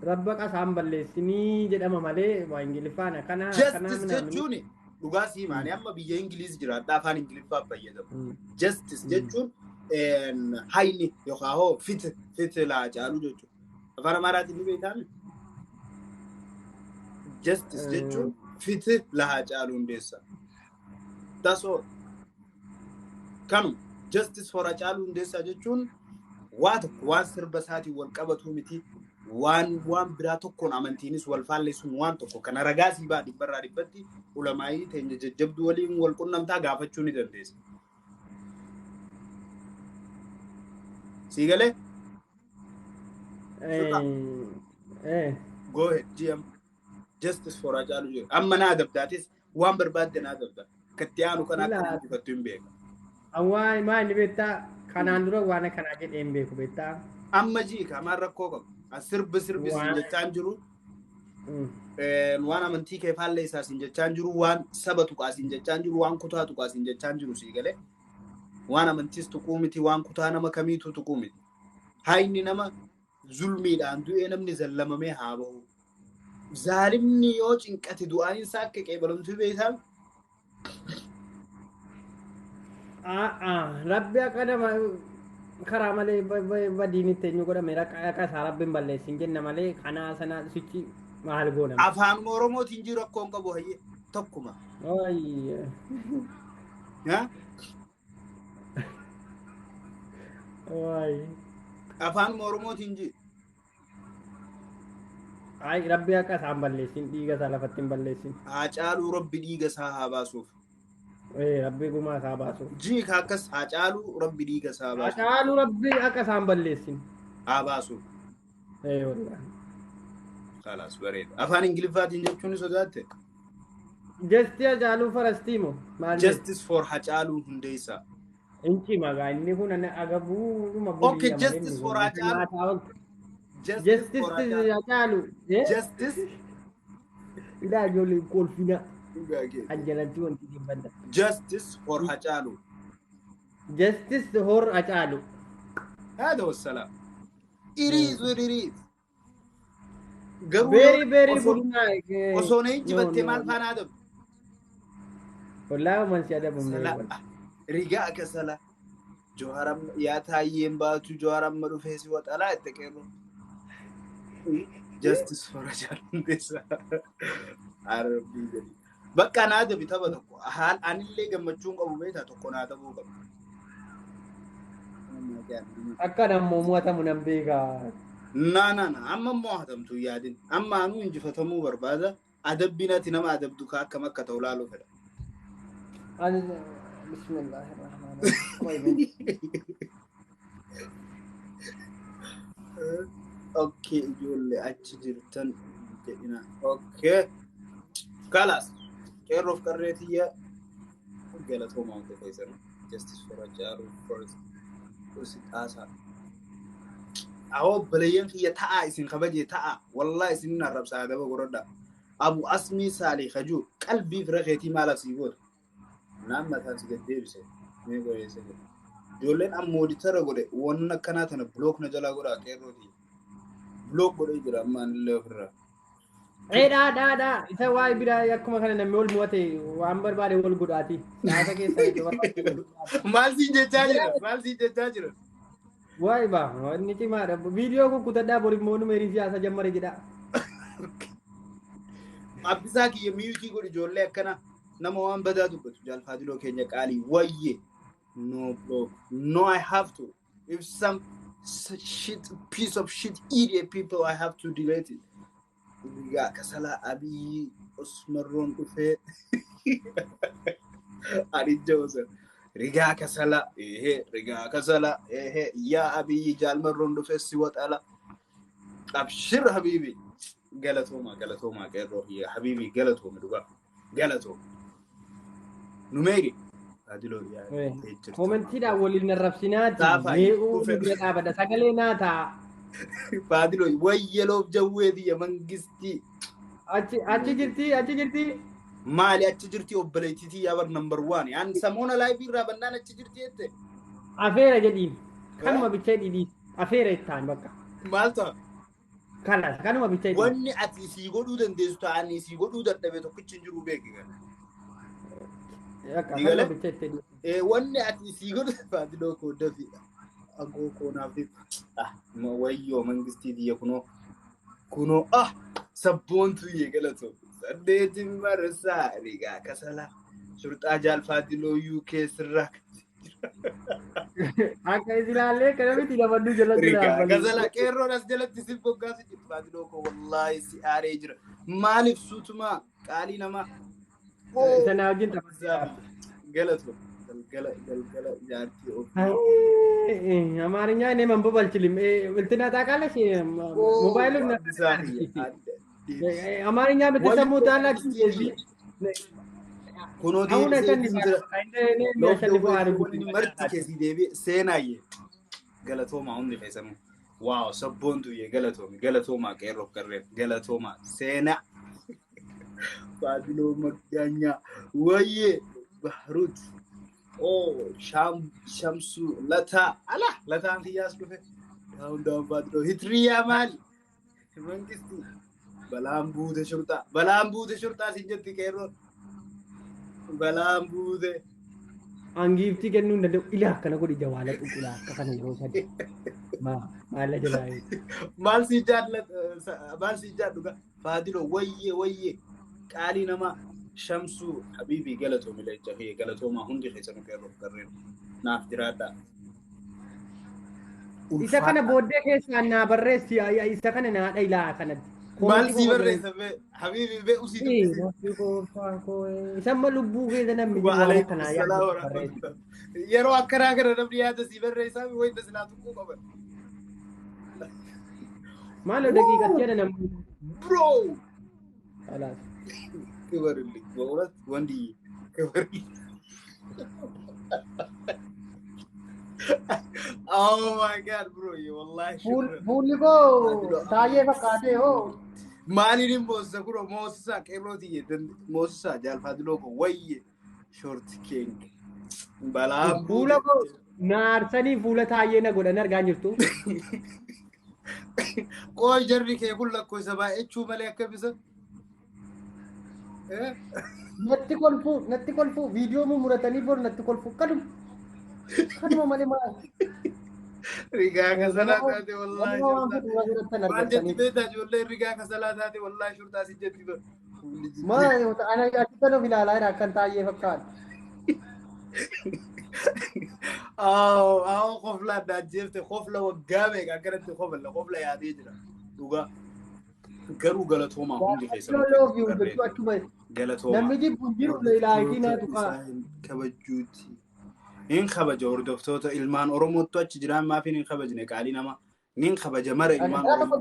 rabba qasaan balleessinii jedhama malee waa ingiliffaan kana justice jechuun dhugaa sii maanii amma biyya Ingiliiz jiraadha afaan Ingiliffaa fayyadamu justice jechuun hayni yookaan hoo fit laa Haacaaluu jechuudha afaan Amaaraatiin ni beekame justice jechuun fit laa Haacaaluu hundeessa that's all kanu justice for Haacaaluu hundeessaa jechuun waan sirba isaatiin wal qabatu miti waan biraa tokkoon amantiinis wal faalleessuun waan tokko kana ragaa sii baa dhibbarraa dhibbatti ulamaayii teenya jajjabduu waliin wal qunnamtaa gaafachuu ni dandeessa. Sii galee? Go ahead, GM. Justice for Haacaaluu jedhu. Amma naa adabdaatis waan barbaadde naa adabdaa. Katti aanu kana akka dubbatu hin beeku. Awwaan maa inni beektaa kanaan dura waan akkanaa jedhee hin beeku beektaa. Amma jiika maan rakkoo qabu. Sirbi siin jechaan jiru. Waan amantii kee faallee isaa siin jechaan jiru. Waan saba tuqaa siin jechaan jiru. Waan kutaa tuqaa siin jechaan jiru sii galee. Waan amantiis tuquu miti. Waan kutaa nama kamiitu tuquu miti. Hayni nama zulmiidhaan du'ee namni zallamamee haa bahu. Zaalimni yoo cinqate du'aan isaa akka qeebalamtu beektaa. Rabbi akka nama karaa malee badiinitti eenyu godhame akka isaa rabbiin balleessin jenna malee kanaa sana sichi maal goonama. Afaan Oromootiin jiru rakkoon qabu hayyee tokkuma. Afaan Oromootiin jiru. Rabbi akka isaan balleessin dhiiga isaa lafatti hin balleessin. Haacaaluu rabbi dhiiga isaa haa baasuuf. Rabbi gumaa isaa baasuuf. Jiika akkas Haacaaluu rabbi dhiiga isaa baasuuf. Haacaaluu rabbi akka isaan balleessin. Haa baasuuf. خلاص بريد أفان إنجليزي تنجبشوني صدقت Justice Haacaaluu Falastiimo maal jedhu? justice for Haacaaluu Hundeessaa Inchi magaa inni kun agabuu okay guddiidha malee justice for Haacaaluu justice for Haacaaluu Haacaaluu justice ilaa ijoollee kolfina ajjalatti wanti dhibbata. justice for Haacaaluu Justice for Haacaaluu. هذا هو السلام إريز وريريز very good night. وصوني جبت مال فان هذا والله ما نسي هذا بمن رجاء كسلا جوهرم يا تايم باتو جوهرم مرو فيسي وطلع التكيرو justice for Haacaaluu Hundeessaa عربي جدي بقى أنا هذا بتابع تقو حال أنا اللي جمعتشون أبو بيتها تقو أنا هذا بو akka nammoo mo'atamu nan beekaa. Na amma mo'atamtu yaadin amma anu injifatamuu barbaada adabbinati nama adabdu ka akka makka ta'u laaluu fedha. Ani bismillahir rahmanir rahim. Okay ijoollee achi jirtan jedhina. Okay kalas qeerroof qarreetiyya galatoomaa hundi keessan justice for Haacaaluu first. أسا أو بليان في تاء إسم خبجي تاء والله إسمنا الرب سعادة بقولنا أبو أسمي سالي خجول قلبي فرقتي ما لا سيقول نعم ما تنسى قدير شيء ما يقول يسوي جولين أم مودي ترى قولي وانا كانت أنا بلوك نجلا قولا كيرودي بلوك قولي جرا ما نلله فرا إيه دا إذا واي بيدا يكما كنا نمول موتي وامبر باري وول قداتي هذا كيسا مال سي جاجر واي با نيتي ما فيديو كو كوتا بوري مونو ميري سياسة جمري جدا أبساكي يميوكي قولي جولي كنا نموان بدا دوبت جال فادلو كينيا قالي ويه no bro no I have to if some piece of shit idiot people I have to delete it Riga kasala abi Osmaron kufe Ari Joseph Riga kasala ya abi Jalmaron kufe siwat ala abshir habibi galatoma kero ya habibi galatoma duga galato numeri adilo ya commenti da wali narrafsinati mee'u bida bada sagale nata Fadilo wayyelo jawweedi ya mangisti achi jirti maali achi jirti obboleettii yabar number 1 yan samona live irra bandan achi jirti ette afeera jedhiin kanuma bichee dhidhi afeera ittaan bakka maalta kanuma bichee dhidhi wanni ati si godhuu dandeessu ta'anii si godhuu dadhabe tokkichi jiru beeki gan kanuma bichee dhidhi wanni ati si godhuu Fadilo ko dafi ago ko na fi ma wayyo mangisti diye kuno sabbontu ye galato sadeetin marsa riga kasala shurta jal Fadilo UK sirrak akka isilaalee kanamiti dabaddu jalatti riga kasala qeerroo as jalatti sibbogaas Fadilo ko wallahi si aaree jira maalif sutuma qaali nama sana wajjin taphataa galato gala jaartii አማርኛ እኔ መንበብ አልችልም እንትና ታውቃለሽ ሞባይሉን አማርኛ ብትሰሙት አላችሁ እዚህ ኩኖቲ መርት ከሲ ዴቢ ሴናዬ ገለቶማ ሁን ፈሰሙ ዋው ሰቦንቱ ገለቶማ ቀሮ ቀረ ገለቶማ ሴና ባድሎ መጋኛ ወዬ ባህሩት شمسو لتا انت ياسلوه داون بادرو هتريا مال منكستي بلام بوده شرطة سنجتي كيرو بلام بوده angiifti kennuu danda'u ilaa kana godhi jawaala qulqullaa akka kana yeroo sadi maalla jalaayi maal si jaadhu Fadilo wayye qaalii nama Shamsu habibi galato milacha he galato ma hundi khaysan qeerroof qarreen naaf jiraadha isa kana booddee keessaan naa barreessi isa kana naa dhailaa kanatti maal si barreessa be habibi be usi isa ma lubbuu keessa namni waa kana yeroo akkana namni yaada si barreessa way dasnaatu qaban Maalo daqiiqatti jedha namni. Bro. Alaas. Kibarli. Bawrat wandi. Kibarli. Oh my God, bro. Wallahi shukran. Fuulli koo taayee fakkaatee hoo. Maalin moosa kuro moosa qeerrooti jedhan moosa jaalfadiloo ko wayye short king balaan fuula koo naarsanii fuula taayee na godhan argaa jirtu. Qooy jarri kee kun lakkoo isa baay'echuu malee akka bisa. Natti kolfu viidiyoo muratanii bor natti kolfu kanuma malee maal. Rigaa kasalaa taate wallahi shurtaa. Waan jetti beektaa ijoollee rigaa kasalaa taate wallahi shurtaa si jetti bar. Maal ana achi kana ilaalaa jira akkan taayee fakkaatu. Qofla adda jeefte qofla waggaa meeqa akkanatti qofla yaadee jira. Dhugaa garuu galatoomaa hundi keessatti. Galatoomaa. Namni jibbu jiru ilaalii na tuqaa. Kabajuuti. Nin kabaja hordoftoota ilmaan Oromootu achi jiraan maafi nin kabajne qaalii nama. Nin kabaja mara ilmaan Oromoo.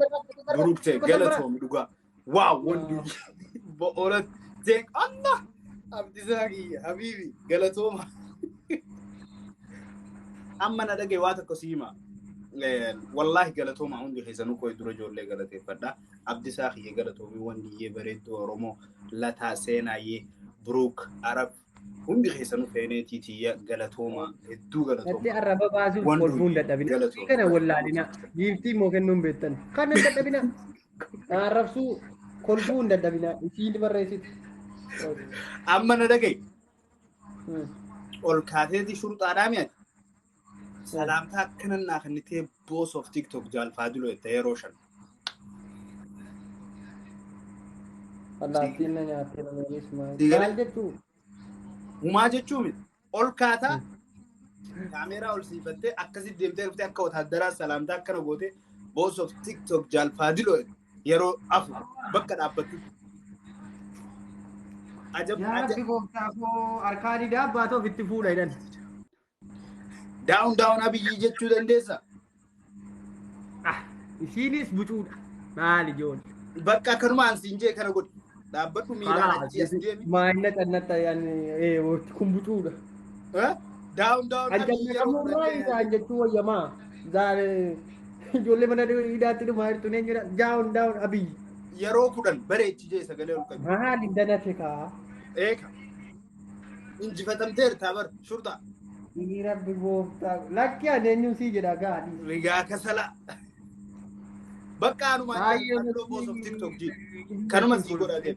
Durubte galatoomi dhugaa. Waaw wandi bo'oolat jeeq Allah abdisaaqi habiibi galatooma. Amma na dhagee waa tokko siima. Wallahi galatooma hundi keessanuu koo dura ijoollee galateeffadha. Abdisaaqi galatoomi wandiyyee bareedduu Oromoo lataa seenaayyee Buruuk Arab hundi keessanuu feeneetiitiyya galatooma hedduu galatooma. Natti arraba baasuuf kolfuun dadhabina. Kana wallaalina giiftii moo kennuun beektan. Kana dadhabina. Arrabsuu kolfuun dadhabina. Isiin barreessitu. Amma na dhagee. Ol kaateeti shurxaadhaa mi'ati. Salaamtaa akkanan naa kannitee boss of TikTok jaalfaadiloo itti yeroo shan. Allaattiin na nyaattee na meelis maal jechuu? Humaa jechuun ol kaataa kaameeraa ol siifattee akkasitti deemtee dhuftee akka wataaddaraa salaamtaa akkana gootee boss of TikTok jaalfaadiloo yeroo afu bakka dhaabbattu. Yaabbi gooftaa koo harkaanii daabbaa ta'uuf itti fuudha jedhan. Down abiyyi jechuu dandeessa. Isiinis bucuudha. Maali ijoollee? Bakka akkanuma ansiin jee kana godhu. Dhaabbadhu miilaan achi as deemi. Maayina xannatta kun bucuudha. Down abiyyi yeroo isaan jechuu wayyamaa. Ijoollee mana hidhaatti dhumaa jirtu ne jira. Down abiyyi. Yeroo kudhan bareechi jee sagalee ol qabu. Maali danate kaa? Eeka. Injifatamteertaa bar shurtaa. Ini rabbi gooftaa lakki adeenyu sii jedha gaadhi. Rigaa kasala. Bakka anuma jaalladhoo boss of TikTok ji. Kanuma sii godhatee.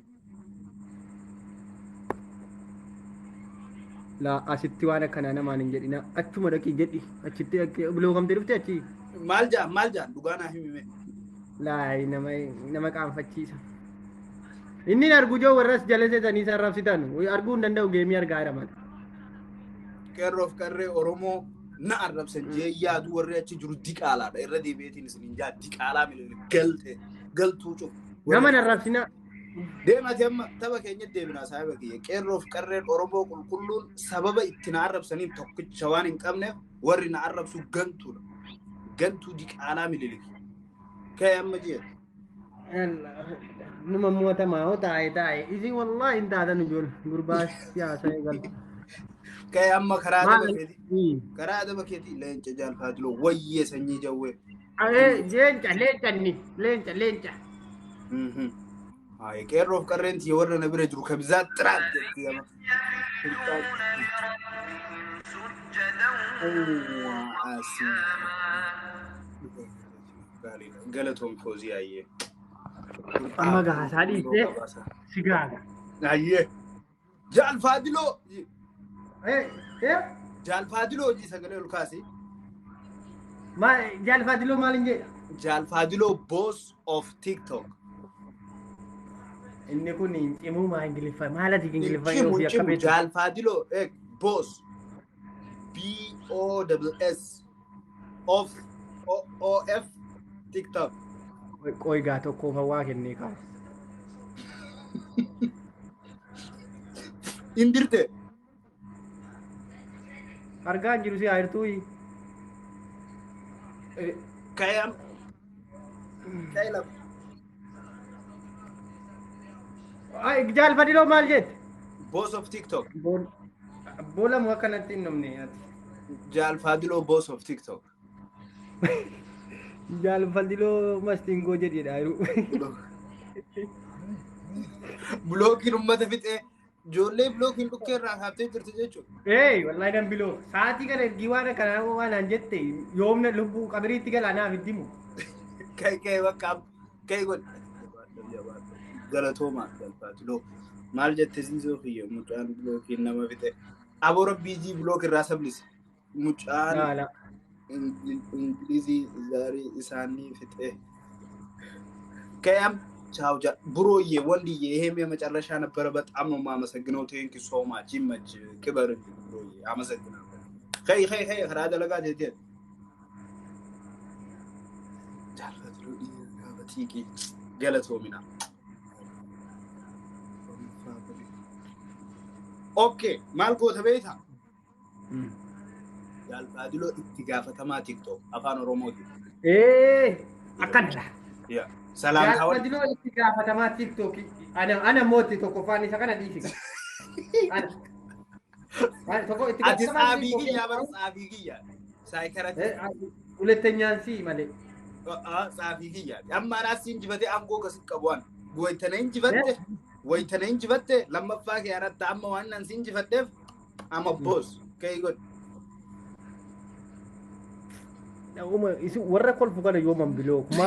La asitti waan akkanaa namaan hin jedhina. Achuma dhaqii jedhi. Achitti biloogamtee dhufte achi. Maal jaan dhugaa naa himime. Laay nama qaanfachiisa. Inni argu joo warras jala seetanii isaan rabsitan. Arguu hin danda'u geemii argaa jira mala. Qeerroof qarree Oromoo na arrabsan jee yaadu warri achi jiru diqaalaadha. Irra deebi'eetiin isin jaa diqaalaa milee galtuu cufu. Nama na arrabsina. Deemati amma tapha keenyatti deebinaa saaba kiyya. Qeerroof qarreen Oromoo qulqulluun sababa itti na arrabsaniif tokkicha waan hin qabneef warri na arrabsu gantuudha. Gantuu diqaalaa milee. Kaya amma jee. Numa mootamaa hoo taa'e. Isin wallaahi hin taatan ijoollee gurbaa siyaasaa eegalu. Kaya amma karaa adaba keetii leenca jaalfaadiloo wayyee sanyii jawwee. Leenca. Qeerroof qarreentii warra na bira jiru kabizaa xiraat jetti gama. Galatoom koozii ayyee. Amma gaasaa dhiittee sigaaga. Ayyee. Jaalfaadiloo. Jaalfaadiloo hojii sagalee ol kaasee. Jaalfaadiloo maal hin jedha? Jaalfaadiloo boss of TikTok. Inni kun cimuu maa Ingiliffaa maalati Ingiliffaa yoo fi akka beektu. Jaalfaadiloo boss BOSS of TikTok. Qoy gaa tokkoof hawaa kennee qaba. Indirte. Argaa jiru si airtuu. Kayam كايلا جال فديلو مال جيت بوس اوف تيك توك بولا مو كانت النمني جال فادلو بوس اوف تيك توك جال فديلو ماستينغو جدي دايرو بلوكين أمته فيت إيه جولي بلوكين لوكين راح هابتين ترتجيجو اي والله دم بلو ساعتي كان جيوانا كان وانا جتي يومنا لبو قبري تيجا انا بديمو كاي وكاب كاي قول غلطوما جال فادلو مال جت تزيزو فيه مجان بلوكين نما فيت أبو ربي جي بلوك الراس بليس مجان لا لا إنجليزي زاري إساني فيت إيه كيام ቻው ብሮዬ ወንድዬ ይሄም የመጨረሻ ነበር በጣም ነው ማመሰግነው ቴንክ ዩ ሶ ማች ይመች ክበር ብሮዬ አመሰግናለሁ ኸይ خراده ለጋት ሄደ ጃልፈትሉ በቲቂ ገለቶ ሚና ኦኬ ማልጎ ተበይታ ጃልፋድሎ ኢትጋፈተማ ቲክቶክ አፋን ኦሮሞቲ አካንላ ያ سلام كاول بدلو اتقافة تما تيك توك انا موتي توكو فاني سكنا ديسي انا توكو اتقافة صابيغيا بر صابيغيا سايكرت ሁለተኛን ሲ ማለት صابيغيا اما راس እንጅበቴ አንጎ ከስቀቧን ወይተነኝ ጅበቴ ለመፋቅ ያረታ አማ ዋናን ሲንጅፈደፍ አማ ቦስ ከይጎድ ያውም እሱ ወረኮል ፈቀደ yoman ብሎ ኩማ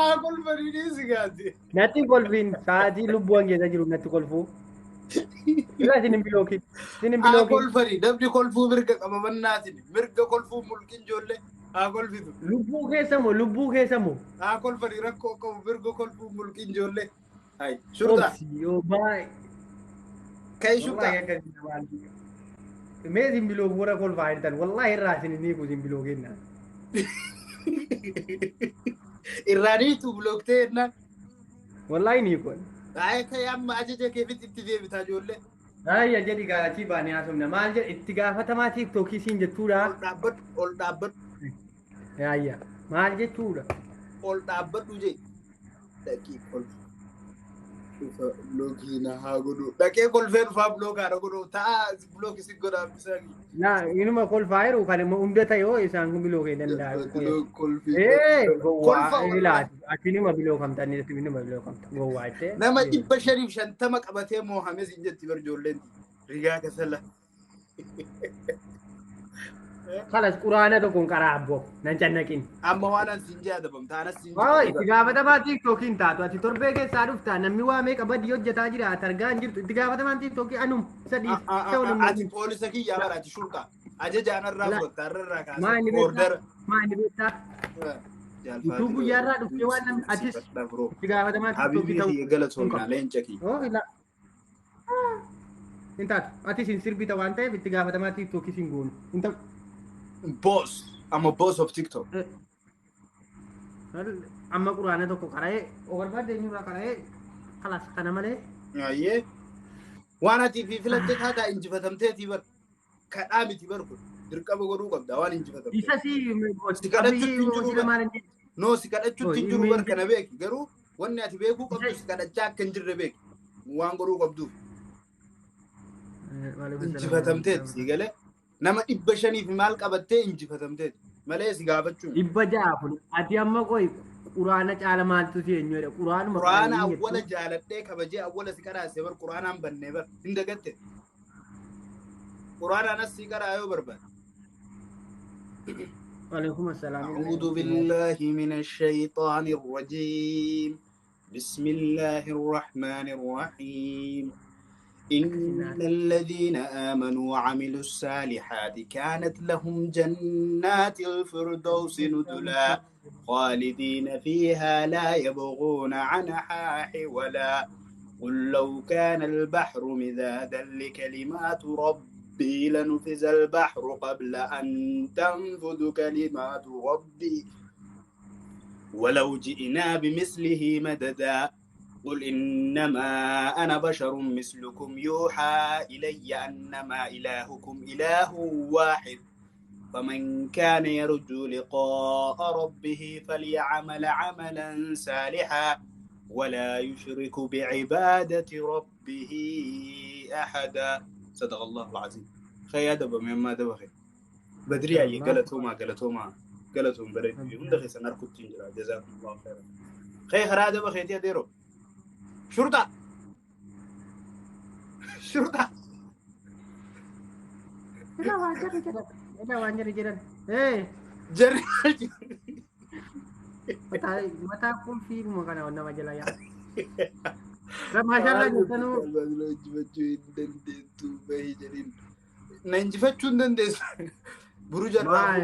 አቆል ፈሪዲስ ጋቲ ነቲ ኮልቪን ሳዲ ልቦን የዘጅሩ ነቲ ኮልፉ ይላትን ቢሎኪ አቆል ፈሪ ደብዲ ኮልፉ ብርገ ቀመመናት ብርገ ኮልፉ ሙልኪን ጆለ አቆል ፊቱ ልቡ ኬሰሙ አቆል ፈሪ ረኮ ኮ ብርገ ኮልፉ ሙልኪን ጆለ አይ ሹርታ ዮ ባይ ከይ ሹርታ ሜዚም ቢሎ ወረ ኮልፋ አይደል ወላሂ ራስን ኒኩ ዚም ቢሎ ገና ኢራኒቱ ብሎክቴና ወላሂ ኒኮን አይ ከያም አጀጀ ከፊት ኢቲቪ ብታጆለ አይ የጀዲ ጋራቺ ባኒ አሰምና ማልጀ ኢትጋፈተማ ቲክቶክ ሲንጀቱራ ኦል ዳበት ያያ ማልጀ ቱራ ኦል ዳበት ዱጄ ደቂ ኮል ብሎጊና ሃጎዶ ደቂ ኮል ፌር ፋ ብሎጋ ረጎዶ ታ ብሎግ ሲጎዳ ብሰጊ ና ኢኑማ ኮል ፋይሩ ካለ ኡምደታ ዮ ኢሳን ብሎግ ደንዳ ኮል ጎዋ ኢላቲ አቲኒማ ብሎግ ከምታኒ ለቲኒማ ብሎግ ከምታ ጎዋ አይቴ ነማ ዲበ ሸሪፍ ሸንተማ ቀበቴ ሞሐመድ እንጀት ይበርጆለን ሪጋ ከሰለ خلاص قرآن تو كون كرابو نانچنكين اما وانا سنجا دبم تانا سنجا اوي تيغافتا ما تيك توكين تاتو اتي توربي كي سادوفتا نمي وامي قبد يوجتا جيرا ترغان جيرتو تيغافتا ما تيك توكي انوم سدي سولم اتي بوليسكي يا براتي شرطه اجا جانا رافو تررا كاس اوردر ما ني بيتا يوتيوب يارا دوفي وانا اتيس تيغافتا ما تيك توكي تو حبيبي غلطونا لينچكي او لا انت اتي سينسير بيتا وانتا تيغافتا ما تيك توكي سينغون انت boss I'm a boss of TikTok amma qur'aana tokko qara'ee ogarbaadde eenyurraa qara'ee kalas kana malee ayyee waan ati fi filatte taataa injifatamteetii bar kadhaa miti bar kun dirqama godhuu qabda waan injifatamte isa si si kadhachuutti hin jiru bar kana beeki garuu wanni ati beekuu qabdu si kadhachaa akka hin jirre beeki waan godhuu qabduuf injifatamteet si galee nama dhibba shanii fi maal qabattee injifatamteet malee si gaafachuun dhibba ja'a ati amma qoy quraana caala maaltu si eenyudha quraana awwala jaaladhee kabajee awwala si qaraase bar quraanaan bannee bar hin dagatte quraanaanas si qaraayoo barbaade وعليكم السلام أعوذ بالله من الشيطان الرجيم بسم الله الرحمن الرحيم إن الذين آمنوا وعملوا الصالحات كانت لهم جنات الفردوس نزلا خالدين فيها لا يبغون عنها حولا قل لو كان البحر مدادا لكلمات ربي لنفذ البحر قبل أن تنفذ كلمات ربي ولو جئنا بمثله مددا قل إنما أنا بشر مثلكم يوحى إلي أنما إلهكم إله واحد فمن كان يرجو لقاء ربه فليعمل عملا صالحا ولا يشرك بعبادة ربه أحدا. صدق الله العظيم. خي أدب مما دبخي بدري شاء أي الله قالتهم بريد هم دخي سنركض تنجرا. جزاكم الله خيرا. خي خرا دبخي تيا ديرو شرطة شرطة Ada wajar jalan. جري Mata pun film kana onna majalah ya. Masyaallah jutanu. Nanjifachuun dandeessa. Buruu jarraa.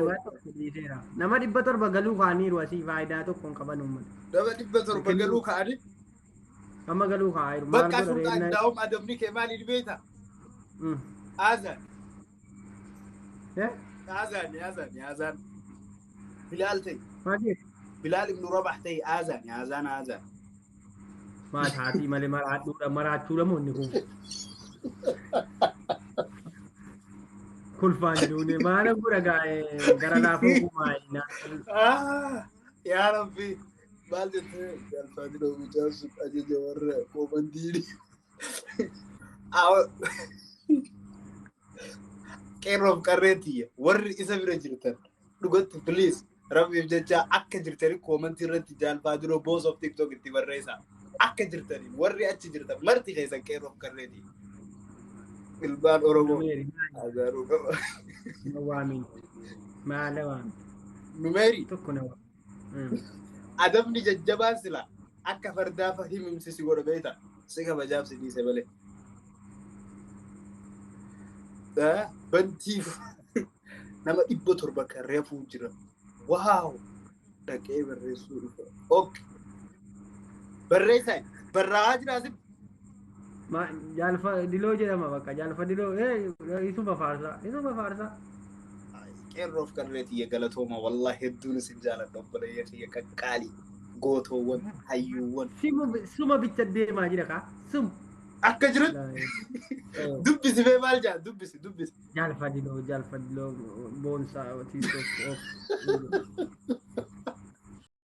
Nama 700 galuu kaaniiru asii faayidaa tokko hin qaban uummata. Nama 700 galuu kaanii. Amma galuu kaaniiru. Bakka sultaan daa'um adamni kee maaliin beekta? Azan. Azan. Bilaal ta'e. Maaliif? Bilaal ibnu Rabax ta'e Azan. Maal haati malee maraachuu lamoonni kun. Kulfaan duune maala gura gaa'ee gara laafuu kumaayina. Yaa Rabbi maal jettee galfaati dhoomichaa sun ajaja warra koomandiini. Qeerroof qarreetiyya warri isa bira jirtan dhugatti please Rabbiif jecha akka jirtanii koomantii irratti jaalfaadiroo boos of tiktok itti barreessaa. Akka jirtaniin warri achi jirtan marti keessan qeerroof qarreetii. Ilmaan Oromoo azaaruu qaba. Nawaamin. Maala waan. Numeerii. Tokko na waan. Adabni jajjabaan sila akka fardaa fahimimsisi godha beekta. Si kabajaaf si dhiise malee. Bantiif nama 700 kan reefuu jira. Waaw! Dhaqee barreessuu dhufa. Ok. Barreessaa. Barraa'aa jiraasi. Jaalfa diloo jedhama bakka jaalfa diloo isuma faarsaa. Qeerroof qarreetii galatooma wallahi hedduun isin jaaladha obboleeyya kiyya qaqqaalii gootoowwan hayyuuwwan. Suma bicha deemaa jira kaa sum. Akka jirutti dubbisi bee maal jaa dubbisi. Jaalfa diloo boonsaa tiisoo.